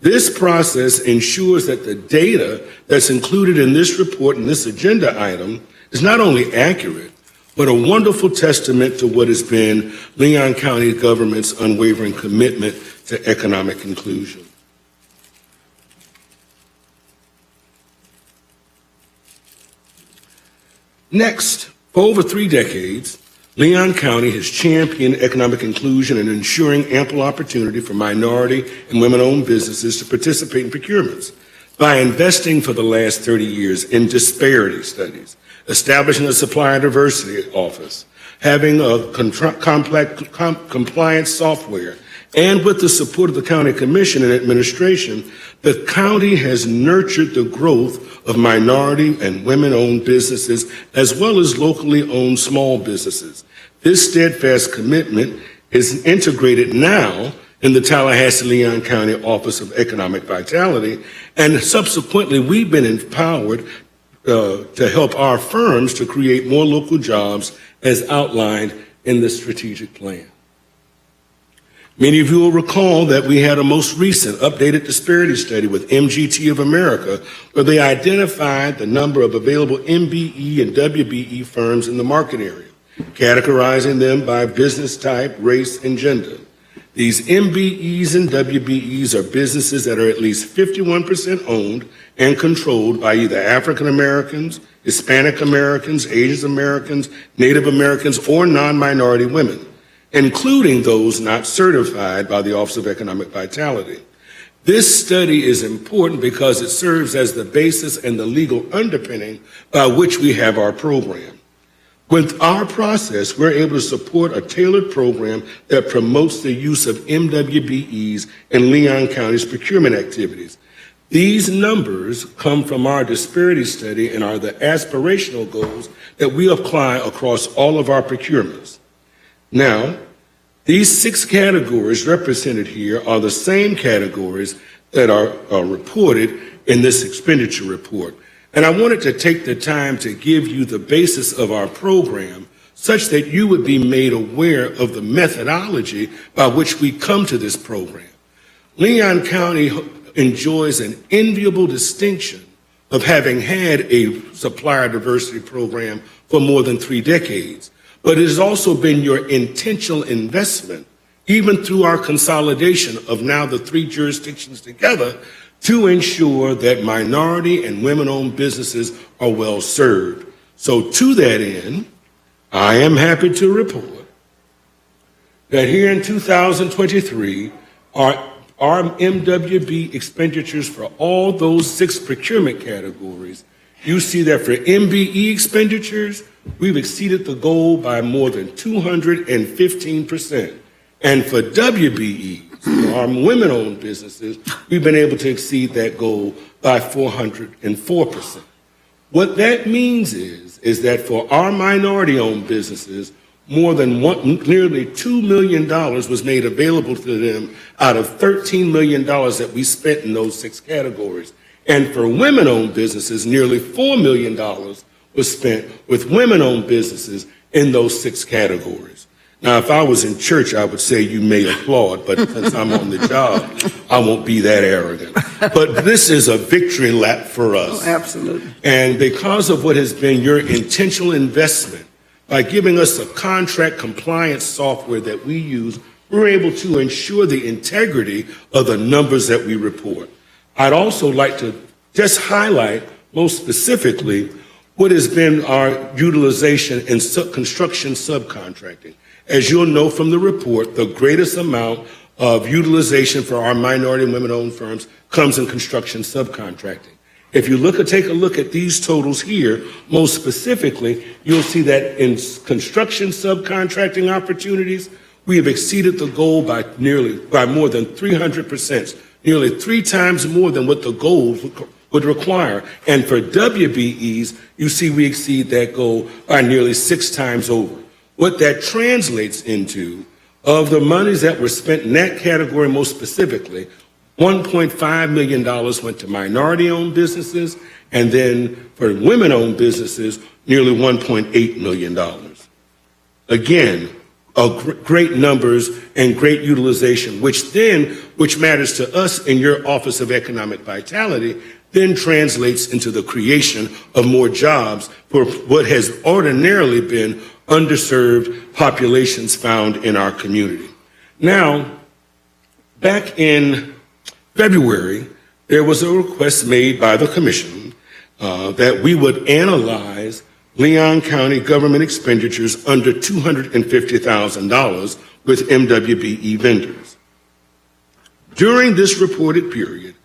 T: This process ensures that the data that's included in this report and this agenda item is not only accurate, but a wonderful testament to what has been Leon County government's unwavering commitment to economic inclusion. Next, for over 3 decades, Leon County has championed economic inclusion and ensuring ample opportunity for minority and women-owned businesses to participate in procurements by investing for the last 30 years in disparity studies, establishing a supplier diversity office, having a compliance software, and with the support of the County Commission and administration, the county has nurtured the growth of minority and women-owned businesses as well as locally owned small businesses. This steadfast commitment is integrated now in the Tallahassee-Leon County Office of Economic Vitality, and subsequently we've been empowered to help our firms to create more local jobs as outlined in the strategic plan. Many of you will recall that we had a most recent updated disparity study with MGT of America, where they identified the number of available MBE and WBE firms in the market area, categorizing them by business type, race, and gender. These MBEs and WBEs are businesses that are at least 51% owned and controlled by either African Americans, Hispanic Americans, Asian Americans, Native Americans, or non-minority women, including those not certified by the Office of Economic Vitality. This study is important because it serves as the basis and the legal underpinning by which we have our program. With our process, we're able to support a tailored program that promotes the use of MWBEs in Leon County's procurement activities. These numbers come from our disparity study and are the aspirational goals that we apply across all of our procurements. Now, these 6 categories represented here are the same categories that are reported in this expenditure report. And I wanted to take the time to give you the basis of our program such that you would be made aware of the methodology by which we come to this program. Leon County enjoys an enviable distinction of having had a supplier diversity program for more than 3 decades. But it has also been your intentional investment, even through our consolidation of now the 3 jurisdictions together, to ensure that minority and women-owned businesses are well served. So to that end, I am happy to report that here in 2023, our MWB expenditures for all those 6 procurement categories, you see that for MBE expenditures, we've exceeded the goal by more than 215%. And for WBE, our women-owned businesses, we've been able to exceed that goal by 404%. What that means is that for our minority-owned businesses, more than nearly $2 million was made available to them out of $13 million that we spent in those 6 categories. And for women-owned businesses, nearly $4 million was spent with women-owned businesses in those 6 categories. Now, if I was in church, I would say you may applaud, but since I'm on the job, I won't be that arrogant. But this is a victory lap for us.
R: Oh, absolutely.
T: And because of what has been your intentional investment, by giving us a contract compliance software that we use, we're able to ensure the integrity of the numbers that we report. I'd also like to just highlight most specifically what has been our utilization in construction subcontracting. As you'll know from the report, the greatest amount of utilization for our minority and women-owned firms comes in construction subcontracting. If you take a look at these totals here, most specifically, you'll see that in construction subcontracting opportunities, we have exceeded the goal by more than 300%, nearly 3 times more than what the goal would require. And for WBEs, you see we exceed that goal by nearly 6 times over. What that translates into, of the monies that were spent in that category most specifically, $1.5 million went to minority-owned businesses, and then for women-owned businesses, nearly $1.8 million. Again, great numbers and great utilization, which matters to us in your Office of Economic Vitality, then translates into the creation of more jobs for what has ordinarily been underserved populations found in our community. Now, back in February, there was a request made by the Commission that we would analyze Leon County government expenditures under $250,000 with MWBE vendors. During this reported period,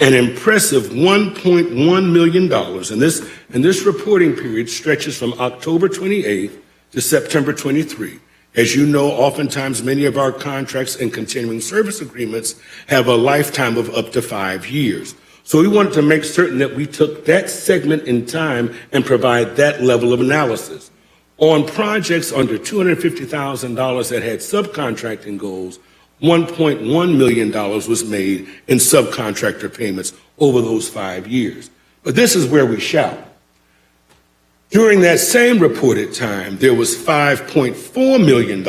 T: an impressive $1.1 million, and this reporting period stretches from October 28th to September 23. As you know, oftentimes many of our contracts and continuing service agreements have a lifetime of up to 5 years. So we wanted to make certain that we took that segment in time and provide that level of analysis. On projects under $250,000 that had subcontracting goals, $1.1 million was made in subcontractor payments over those 5 years. But this is where we shout. During that same reported time, there was $5.4 million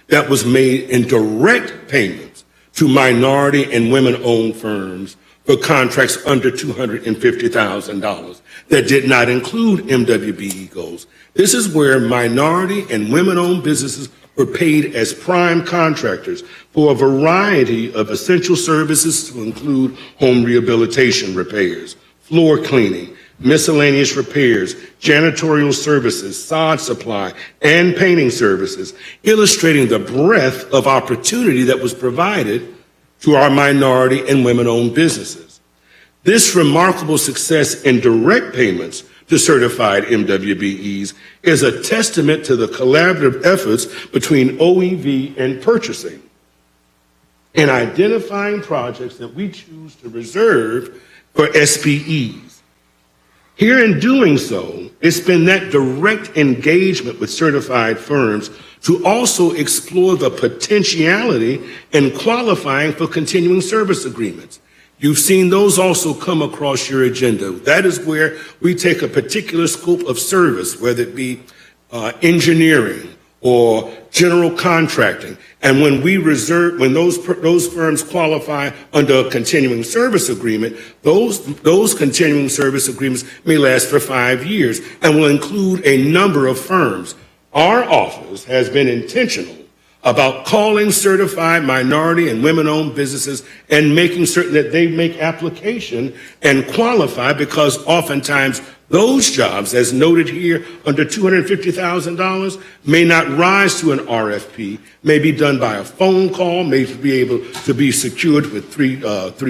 T: that was made in direct payments to minority and women-owned firms for contracts under $250,000 that did not include MWBE goals. This is where minority and women-owned businesses were paid as prime contractors for a variety of essential services to include home rehabilitation repairs, floor cleaning, miscellaneous repairs, janitorial services, sod supply, and painting services, illustrating the breadth of opportunity that was provided to our minority and women-owned businesses. This remarkable success in direct payments to certified MWBEs is a testament to the collaborative efforts between OEV and purchasing in identifying projects that we choose to reserve for SPEs. Here in doing so, it's been that direct engagement with certified firms to also explore the potentiality in qualifying for continuing service agreements. You've seen those also come across your agenda. That is where we take a particular scope of service, whether it be engineering or general contracting. And when those firms qualify under a continuing service agreement, those continuing service agreements may last for 5 years and will include a number of firms. Our office has been intentional about calling certified minority and women-owned businesses and making certain that they make application and qualify, because oftentimes those jobs, as noted here, under $250,000 may not rise to an RFP, may be done by a phone call, may be able to be secured with three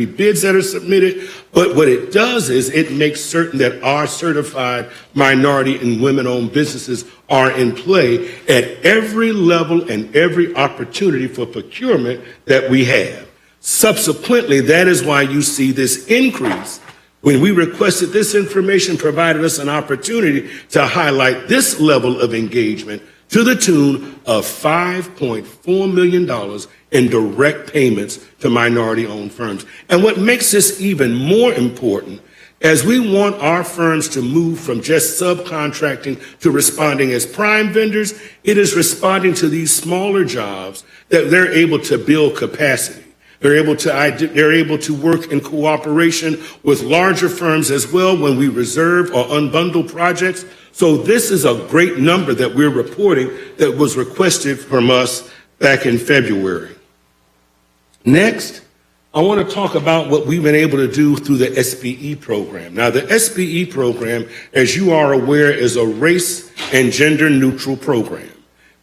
T: bids that are submitted. But what it does is it makes certain that our certified minority and women-owned businesses are in play at every level and every opportunity for procurement that we have. Subsequently, that is why you see this increase. When we requested this information, provided us an opportunity to highlight this level of engagement to the tune of $5.4 million in direct payments to minority-owned firms. And what makes this even more important, as we want our firms to move from just subcontracting to responding as prime vendors, it is responding to these smaller jobs that they're able to build capacity. They're able to work in cooperation with larger firms as well when we reserve or unbundle projects. So this is a great number that we're reporting that was requested from us back in February. Next, I want to talk about what we've been able to do through the SBE program. Now, the SBE program, as you are aware, is a race and gender neutral program.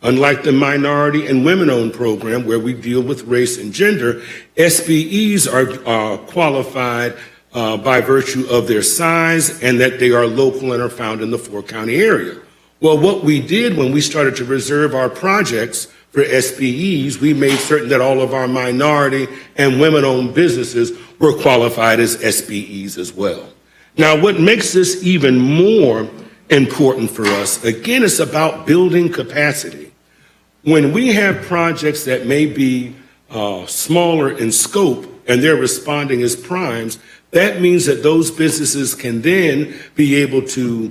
T: Unlike the minority and women-owned program, where we deal with race and gender, SBEs are qualified by virtue of their size and that they are local and are found in the four-county area. Well, what we did when we started to reserve our projects for SBEs, we made certain that all of our minority and women-owned businesses were qualified as SBEs as well. Now, what makes this even more important for us, again, it's about building capacity. When we have projects that may be smaller in scope and they're responding as primes, that means that those businesses can then be able to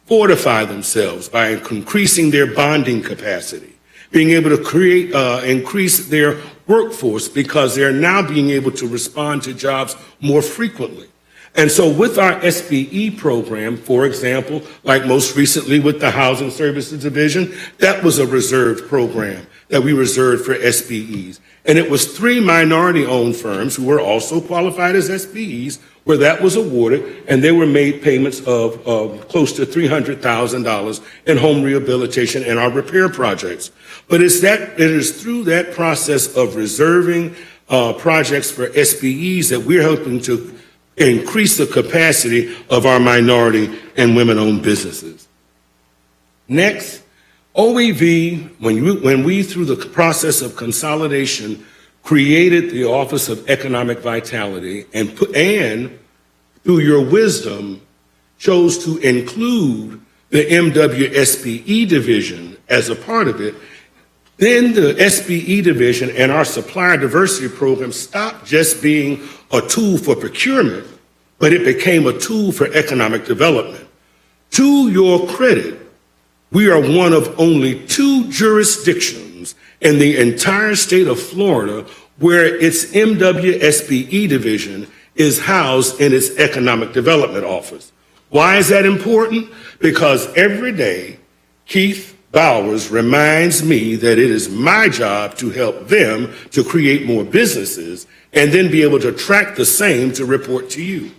T: fortify themselves by increasing their bonding capacity, being able to increase their workforce because they're now being able to respond to jobs more frequently. And so with our SBE program, for example, like most recently with the Housing Services Division, that was a reserved program that we reserved for SBEs. And it was 3 minority-owned firms who were also qualified as SBEs where that was awarded, and they were made payments of close to $300,000 in home rehabilitation and our repair projects. But it is through that process of reserving projects for SBEs that we're helping to increase the capacity of our minority and women-owned businesses. Next, OEV, when we through the process of consolidation created the Office of Economic Vitality and through your wisdom chose to include the MWSBE division as a part of it, then the SBE division and our supplier diversity program stopped just being a tool for procurement, but it became a tool for economic development. To your credit, we are one of only 2 jurisdictions in the entire state of Florida where its MWSBE division is housed in its economic development office. Why is that important? Because every day, Keith Bowers reminds me that it is my job to help them to create more businesses and then be able to track the same to report to you.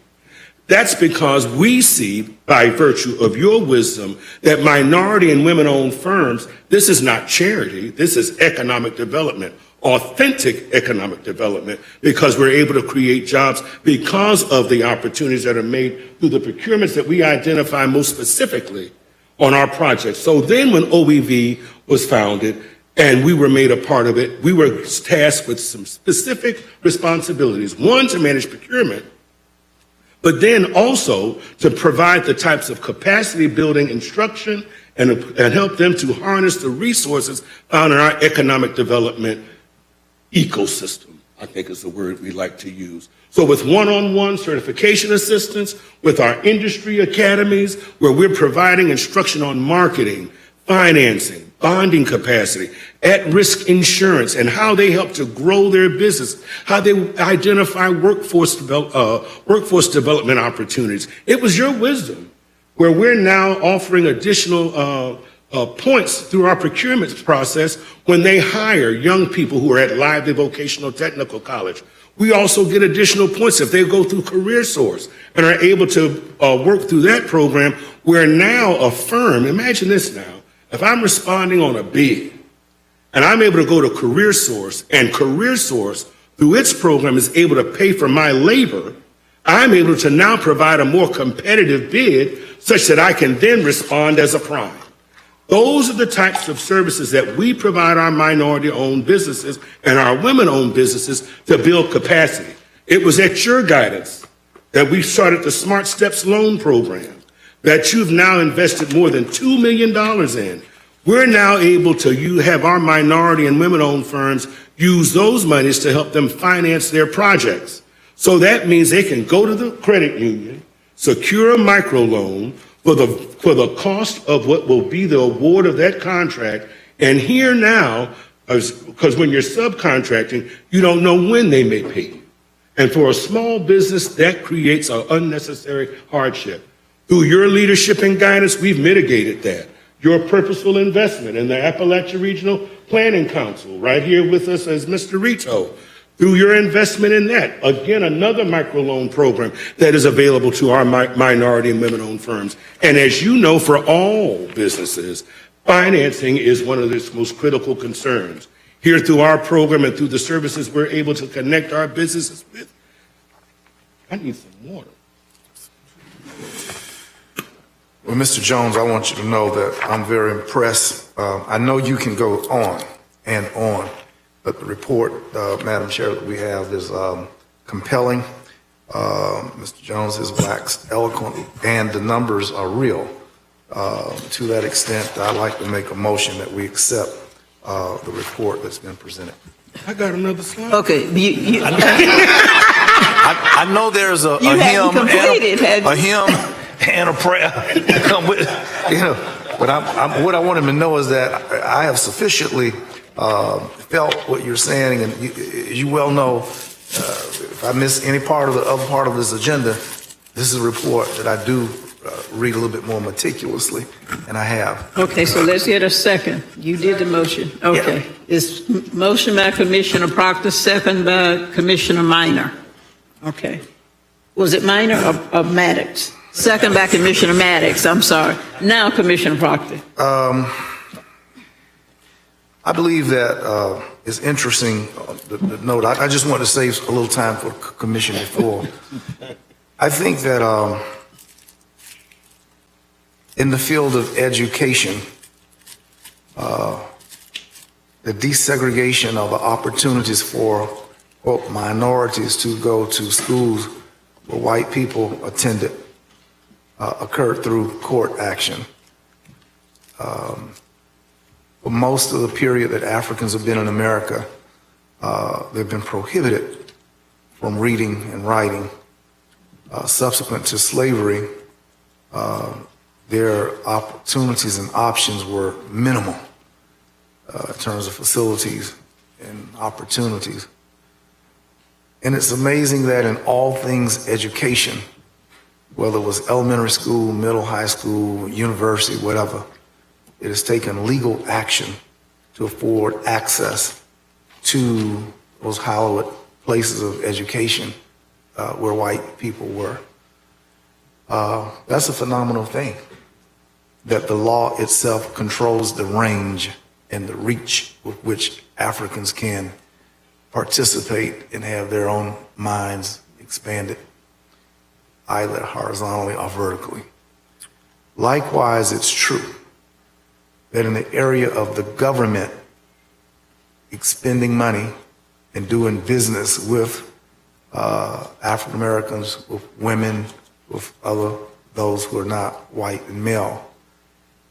T: That's because we see, by virtue of your wisdom, that minority and women-owned firms, this is not charity, this is economic development, authentic economic development, because we're able to create jobs because of the opportunities that are made through the procurements that we identify most specifically on our projects. So then when OEV was founded and we were made a part of it, we were tasked with some specific responsibilities. One, to manage procurement, but then also to provide the types of capacity building instruction and help them to harness the resources found in our economic development ecosystem, I think is the word we like to use. So with one-on-one certification assistance, with our industry academies, where we're providing instruction on marketing, financing, bonding capacity, at-risk insurance, and how they help to grow their business, how they identify workforce development opportunities. It was your wisdom where we're now offering additional points through our procurement process when they hire young people who are at Lively Vocational Technical College. We also get additional points if they go through CareerSource and are able to work through that program. We're now a firm. Imagine this now. If I'm responding on a bid and I'm able to go to CareerSource, and CareerSource, through its program, is able to pay for my labor, I'm able to now provide a more competitive bid such that I can then respond as a prime. Those are the types of services that we provide our minority-owned businesses and our women-owned businesses to build capacity. It was at your guidance that we started the Smart Steps loan program that you've now invested more than $2 million in. We're now able to have our minority and women-owned firms use those monies to help them finance their projects. So that means they can go to the credit union, secure a microloan for the cost of what will be the award of that contract. And here now, because when you're subcontracting, you don't know when they may pay you. And for a small business, that creates an unnecessary hardship. Through your leadership and guidance, we've mitigated that. Your purposeful investment in the Appalachia Regional Planning Council, right here with us as Mr. Rito. Through your investment in that, again, another microloan program that is available to our minority and women-owned firms. And as you know, for all businesses, financing is one of its most critical concerns. Here through our program and through the services we're able to connect our businesses with. I need some water.
C: Well, Mr. Jones, I want you to know that I'm very impressed. I know you can go on and on, but the report, Madam Chair, that we have is compelling. Mr. Jones is waxed eloquent, and the numbers are real. To that extent, I'd like to make a motion that we accept the report that's been presented.
T: I got another slide.
A: Okay.
C: I know there's a hymn and a prayer to come with, but what I want him to know is that I have sufficiently felt what you're saying, and you well know, if I miss any part of the other part of this agenda, this is a report that I do read a little bit more meticulously, and I have.
R: Okay, so let's get a second. You did the motion. Okay.
C: Yeah.
R: It's motion by Commissioner Proctor, second by Commissioner Minor. Okay. Was it Minor or Maddox? Second by Commissioner Maddox, I'm sorry. Now Commissioner Proctor.
C: I believe that it's interesting, the note. I just want to save a little time for Commissioner before. I think that in the field of education, the desegregation of the opportunities for minorities to go to schools where white people attended occurred through court action. For most of the period that Africans have been in America, they've been prohibited from reading and writing. Subsequent to slavery, their opportunities and options were minimal in terms of facilities and opportunities. And it's amazing that in all things education, whether it was elementary school, middle, high school, university, whatever, it has taken legal action to afford access to those hallowed places of education where white people were. That's a phenomenal thing, that the law itself controls the range and the reach with which Africans can participate and have their own minds expanded, either horizontally or vertically. Likewise, it's true that in the area of the government expending money and doing business with African Americans, with women, with those who are not white and male,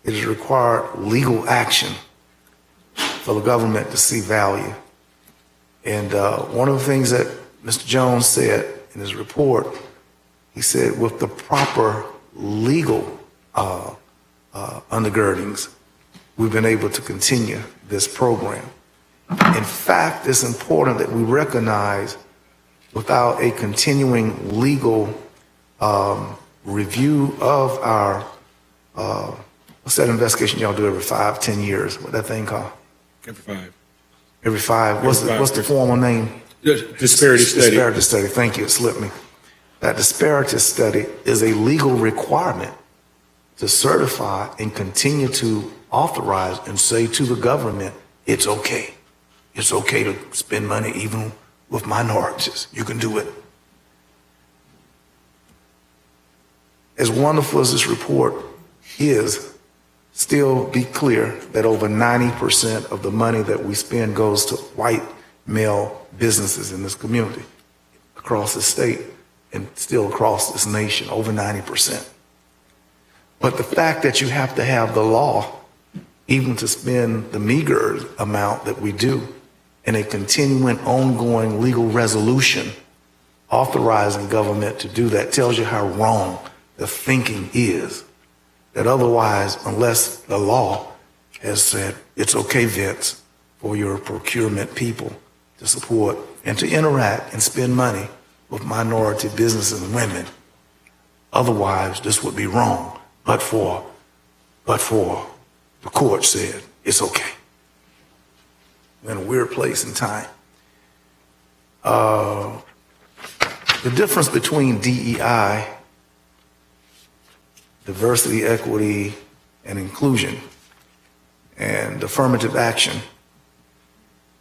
C: it has required legal action for the government to see value. And one of the things that Mr. Jones said, in his report, he said, with the proper legal undergirdings, we've been able to continue this program. In fact, it's important that we recognize without a continuing legal review of our, what's that investigation y'all do every 5-10 years? What that thing called?
T: Every 5.
C: Every 5. What's the formal name?
T: Disparity study.
C: Disparity study. Thank you. It slipped me. That disparity study is a legal requirement to certify and continue to authorize and say to the government, it's okay. It's okay to spend money even with minorities. You can do it. As wonderful as this report is, still be clear that over 90% of the money that we spend goes to white male businesses in this community, across the state, and still across this nation, over 90%. But the fact that you have to have the law, even to spend the meager amount that we do, in a continuing, ongoing legal resolution authorizing government to do that, tells you how wrong the thinking is. That otherwise, unless the law has said it's okay, Vince, for your procurement people to support and to interact and spend money with minority businesses and women, otherwise this would be wrong. But for the court said it's okay. We're in a weird place in time. The difference between DEI, diversity, equity, and inclusion, and affirmative action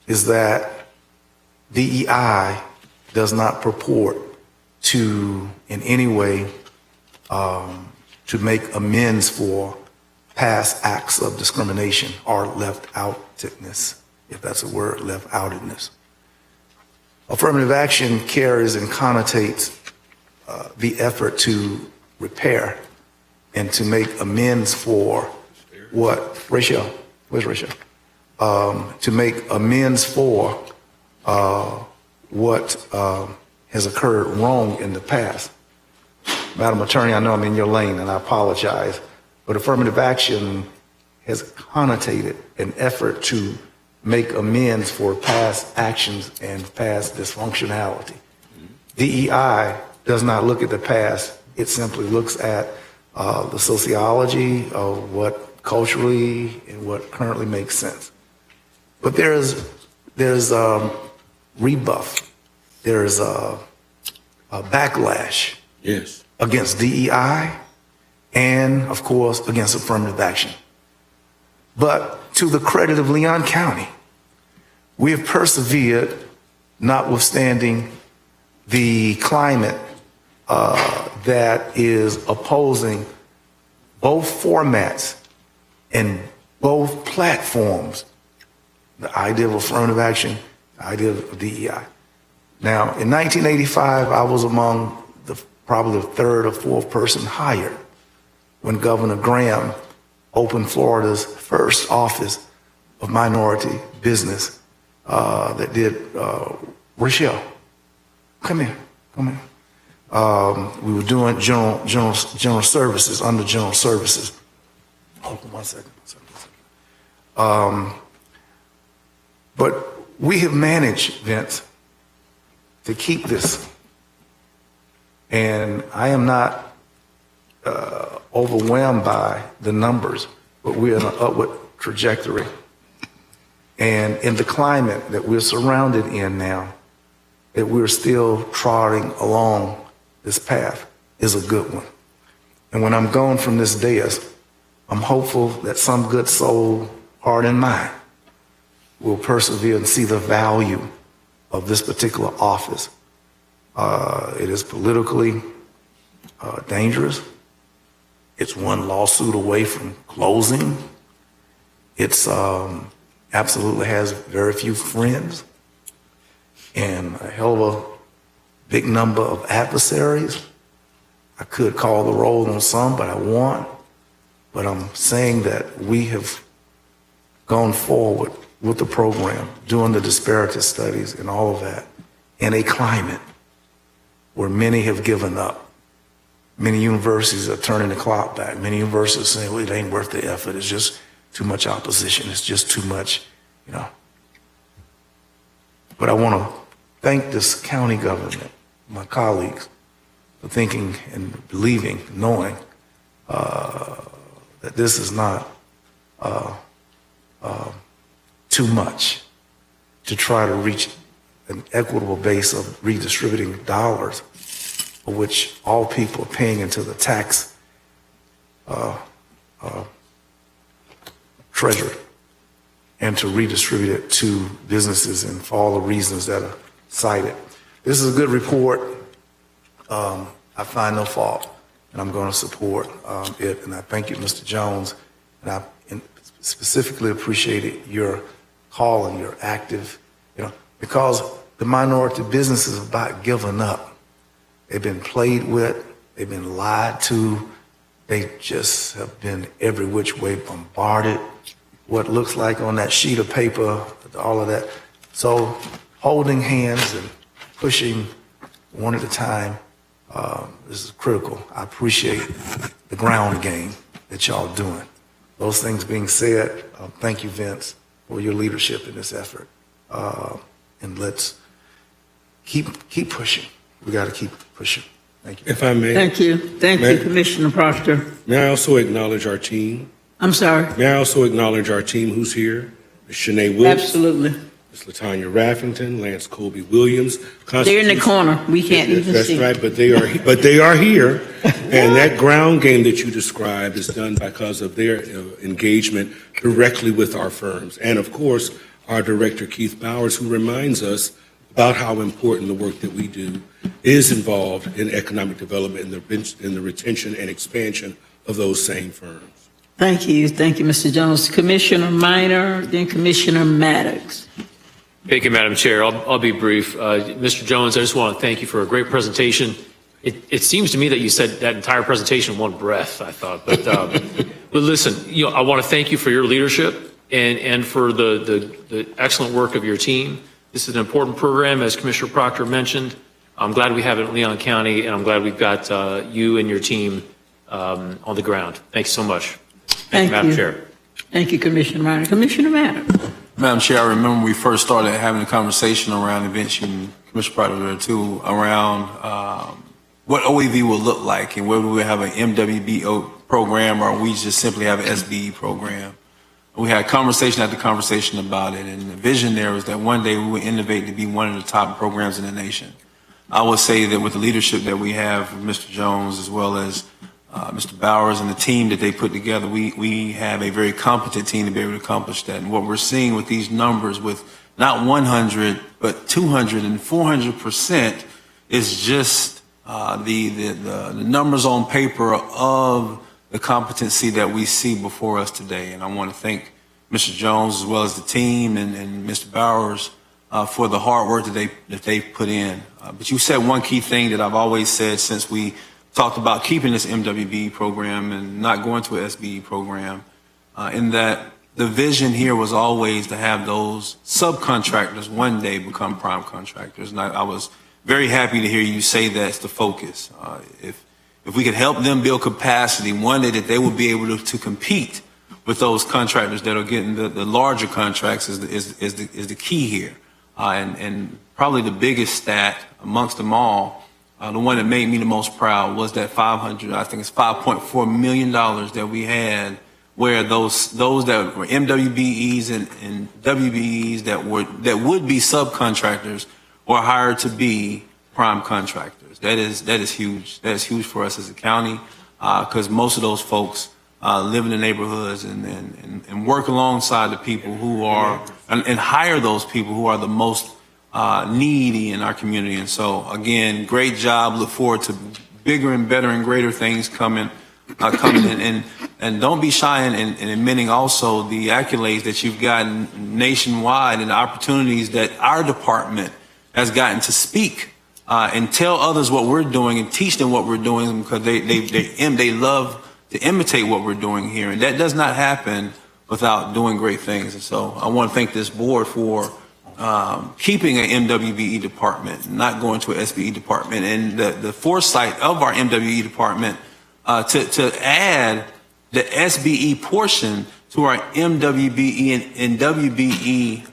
C: is that DEI does not purport to, in any way, to make amends for past acts of discrimination or left-outedness, if that's a word, left-outedness. Affirmative action carries and connotates the effort to repair and to make amends for what, Rachel, where's Rachel? To make amends for what has occurred wrong in the past. Madam Attorney, I know I'm in your lane and I apologize, but affirmative action has connotated an effort to make amends for past actions and past dysfunctionality. DEI does not look at the past, it simply looks at the sociology of what culturally and what currently makes sense. But there's rebuff, there's a backlash against DEI and, of course, against affirmative action. But to the credit of Leon County, we have persevered, notwithstanding the climate that is opposing both formats and both platforms, the idea of affirmative action, the idea of DEI. Now, in 1985, I was among probably the third or fourth person hired when Governor Graham opened Florida's first office of minority business that did, Rochelle, come here. We were doing general services, under general services. Hold on one second. But we have managed, Vince, to keep this. And I am not overwhelmed by the numbers, but we're in an upward trajectory. And in the climate that we're surrounded in now, that we're still trotting along this path is a good one. And when I'm gone from this dais, I'm hopeful that some good soul, heart and mind, will persevere and see the value of this particular office. It is politically dangerous. It's one lawsuit away from closing. It's absolutely has very few friends and a hell of a big number of adversaries. I could call the roll on some, but I won't. But I'm saying that we have gone forward with the program, doing the disparity studies and all of that, in a climate where many have given up. Many universities are turning the clock back. Many universities are saying, well, it ain't worth the effort. It's just too much opposition. It's just too much, you know. But I want to thank this county government, my colleagues, for thinking and believing, knowing that this is not too much to try to reach an equitable base of redistributing dollars, for which all people are paying into the tax treasury, and to redistribute it to businesses and for all the reasons that are cited. This is a good report. I find no fault, and I'm going to support it. And I thank you, Mr. Jones, and I specifically appreciated your call and your active, you know, because the minority business is about giving up. They've been played with, they've been lied to, they just have been every which way bombarded. What looks like on that sheet of paper, all of that. So holding hands and pushing one at a time, this is critical. I appreciate the ground game that y'all doing. Those things being said, thank you, Vince, for your leadership in this effort. And let's keep pushing. We got to keep pushing. Thank you.
T: If I may.
R: Thank you. Thank you, Commissioner Proctor.
T: May I also acknowledge our team?
R: I'm sorry.
T: May I also acknowledge our team who's here? Ms. Shanae Wilkes.
R: Absolutely.
T: Ms. LaTanya Raffington, Lance Colby Williams.
R: They're in the corner. We can't even see.
T: That's right, but they are here. And that ground game that you described is done because of their engagement directly with our firms. And of course, our director, Keith Bowers, who reminds us about how important the work that we do is involved in economic development and the retention and expansion of those same firms.
R: Thank you. Thank you, Mr. Jones. Commissioner Minor, then Commissioner Maddox.
G: Thank you, Madam Chair. I'll be brief. Mr. Jones, I just want to thank you for a great presentation. It seems to me that you said that entire presentation in one breath, I thought. But listen, I want to thank you for your leadership and for the excellent work of your team. This is an important program, as Commissioner Proctor mentioned. I'm glad we have it in Leon County, and I'm glad we've got you and your team on the ground. Thanks so much. Thank you, Madam Chair.
R: Thank you, Commissioner Minor. Commissioner Maddox.
F: Madam Chair, I remember when we first started having a conversation around events, and Commissioner Proctor there too, around what OAV will look like and whether we have an MWB program or we just simply have an SBE program. We had conversation after conversation about it, and the vision there was that one day we would innovate to be one of the top programs in the nation. I would say that with the leadership that we have from Mr. Jones as well as Mr. Bowers and the team that they put together, we have a very competent team to be able to accomplish that. And what we're seeing with these numbers, with not 100, but 200 and 400%, is just the numbers on paper of the competency that we see before us today. And I want to thank Mr. Jones as well as the team and Mr. Bowers for the hard work that they've put in. But you said one key thing that I've always said since we talked about keeping this MWB program and not going to an SBE program, in that the vision here was always to have those subcontractors one day become prime contractors. And I was very happy to hear you say that's the focus. If we could help them build capacity one day that they will be able to compete with those contractors that are getting the larger contracts is the key here. And probably the biggest stat amongst them all, the one that made me the most proud was that $5.4 million that we had, where those that were MWBEs and WBEs that would be subcontractors were hired to be prime contractors. That is huge. That is huge for us as a county, because most of those folks live in the neighborhoods and work alongside the people who are and hire those people who are the most needy in our community. And so again, great job. Look forward to bigger and better and greater things coming in. And don't be shy in admitting also the accolades that you've gotten nationwide and the opportunities that our department has gotten to speak and tell others what we're doing and teach them what we're doing, because they love to imitate what we're doing here. And that does not happen without doing great things. And so I want to thank this board for keeping an MWBE department, not going to an SBE department, and the foresight of our MWE department to add the SBE portion to our MWBE and WBE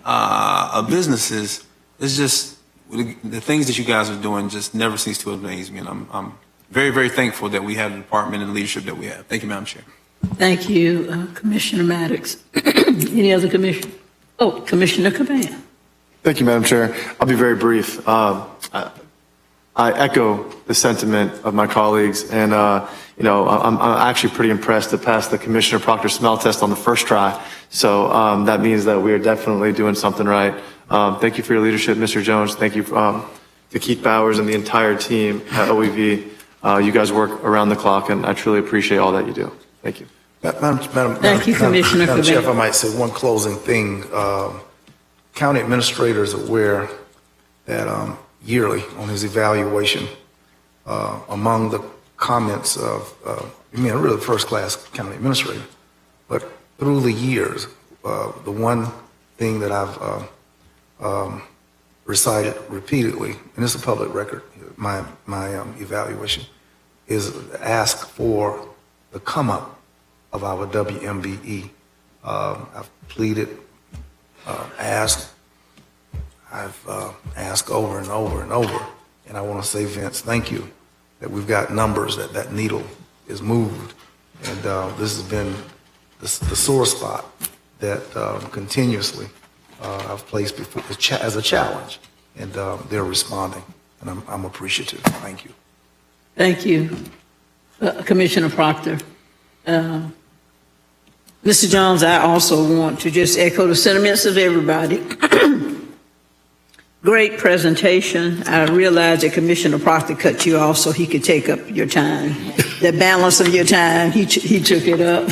F: businesses is just the things that you guys are doing just never cease to amaze me, and I'm very, very thankful that we have the department and leadership that we have. Thank you, Madam Chair.
R: Thank you, Commissioner Maddox. Any other commissioner? Oh, Commissioner Caban.
S: Thank you, Madam Chair. I'll be very brief. I echo the sentiment of my colleagues, and I'm actually pretty impressed to pass the Commissioner Proctor smell test on the first try. So that means that we are definitely doing something right. Thank you for your leadership, Mr. Jones. Thank you to Keith Bowers and the entire team at OEV. You guys work around the clock, and I truly appreciate all that you do. Thank you.
R: Thank you, Commissioner
C: Madam Chair, if I
R: Caban.
C: might say one closing thing. County administrator is aware that yearly on his evaluation, among the comments of, really first-class county administrator, but through the years, the one thing that I've recited repeatedly, and it's a public record, my evaluation, is ask for the come-up of our WMBE. I've pleaded, asked, I've asked over and over and over, and I want to say, Vince, thank you, that we've got numbers, that needle is moved, and this has been the sore spot that continuously I've placed before as a challenge, and they're responding, and I'm appreciative. Thank you.
R: Thank you, Commissioner Proctor. Mr. Jones, I also want to just echo the sentiments of everybody. Great presentation. I realize that Commissioner Proctor cut you off so he could take up your time. The balance of your time, he took it up.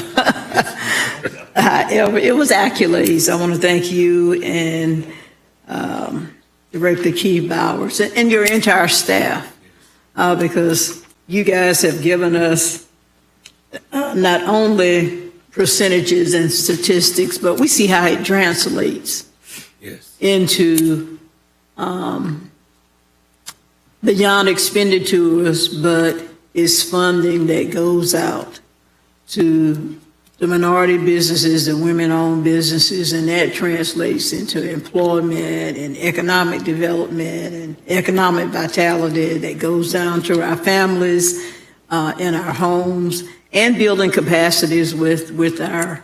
R: However, it was accolades. I want to thank you and Director Keith Bowers and your entire staff because you guys have given us not only percentages and statistics, but we see how it translates into beyond expenditures, but it's funding that goes out to the minority businesses, the women-owned businesses, and that translates into employment and economic development and economic vitality that goes down to our families in our homes and building capacities with our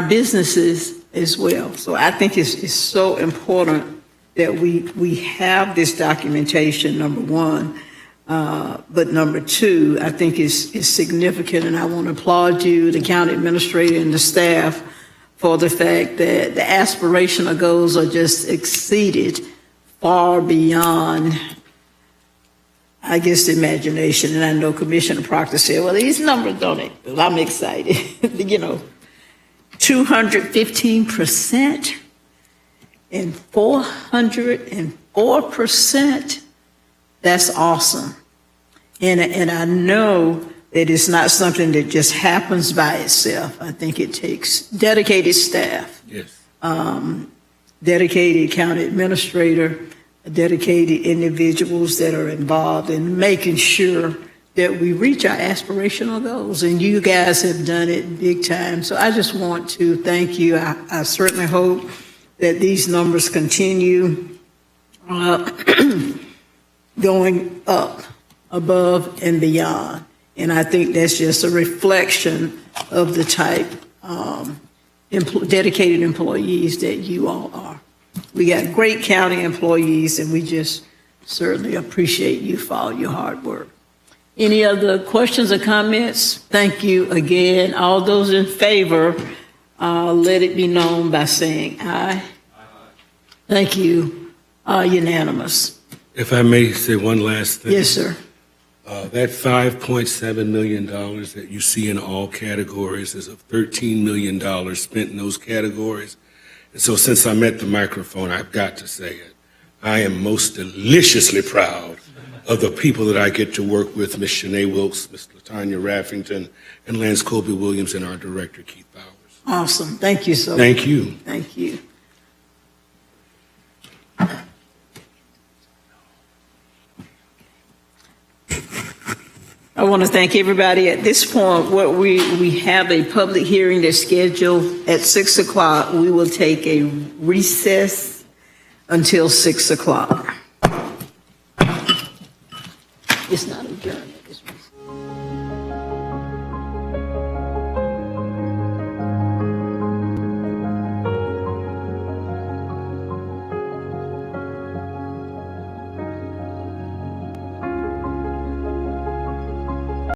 R: businesses as well. So I think it's so important that we have this documentation, number one. But number two, I think is significant, and I want to applaud you, the county administrator and the staff, for the fact that the aspirational goals are just exceeded far beyond, I guess, the imagination. And I know Commissioner Proctor said, well, these numbers don't it? Well, I'm excited. 215% and 404%. That's awesome. And I know that it's not something that just happens by itself. I think it takes dedicated staff, dedicated county administrator, dedicated individuals that are involved in making sure that we reach our aspirational goals. And you guys have done it big time. So I just want to thank you. I certainly hope that these numbers continue going up above and beyond. And I think that's just a reflection of the type dedicated employees that you all are. We got great county employees, and we just certainly appreciate you for all your hard work. Any other questions or comments? Thank you again. All those in favor, let it be known by saying aye. Thank you. Unanimous.
T: If I may say one last thing.
R: Yes, sir.
T: That $5.7 million that you see in all categories is of $13 million spent in those categories. And so since I'm at the microphone, I've got to say it. I am most deliciously proud of the people that I get to work with, Ms. Shanae Wilkes, Ms. LaTanya Raffington, and Lance Colby Williams, and our director, Keith Bowers.
R: Awesome. Thank you so much.
T: Thank you.
R: Thank you.
A: I want to thank everybody. At this point, we have a public hearing that's scheduled at 6 o'clock. We will take a recess until 6 o'clock. It's not adjourned.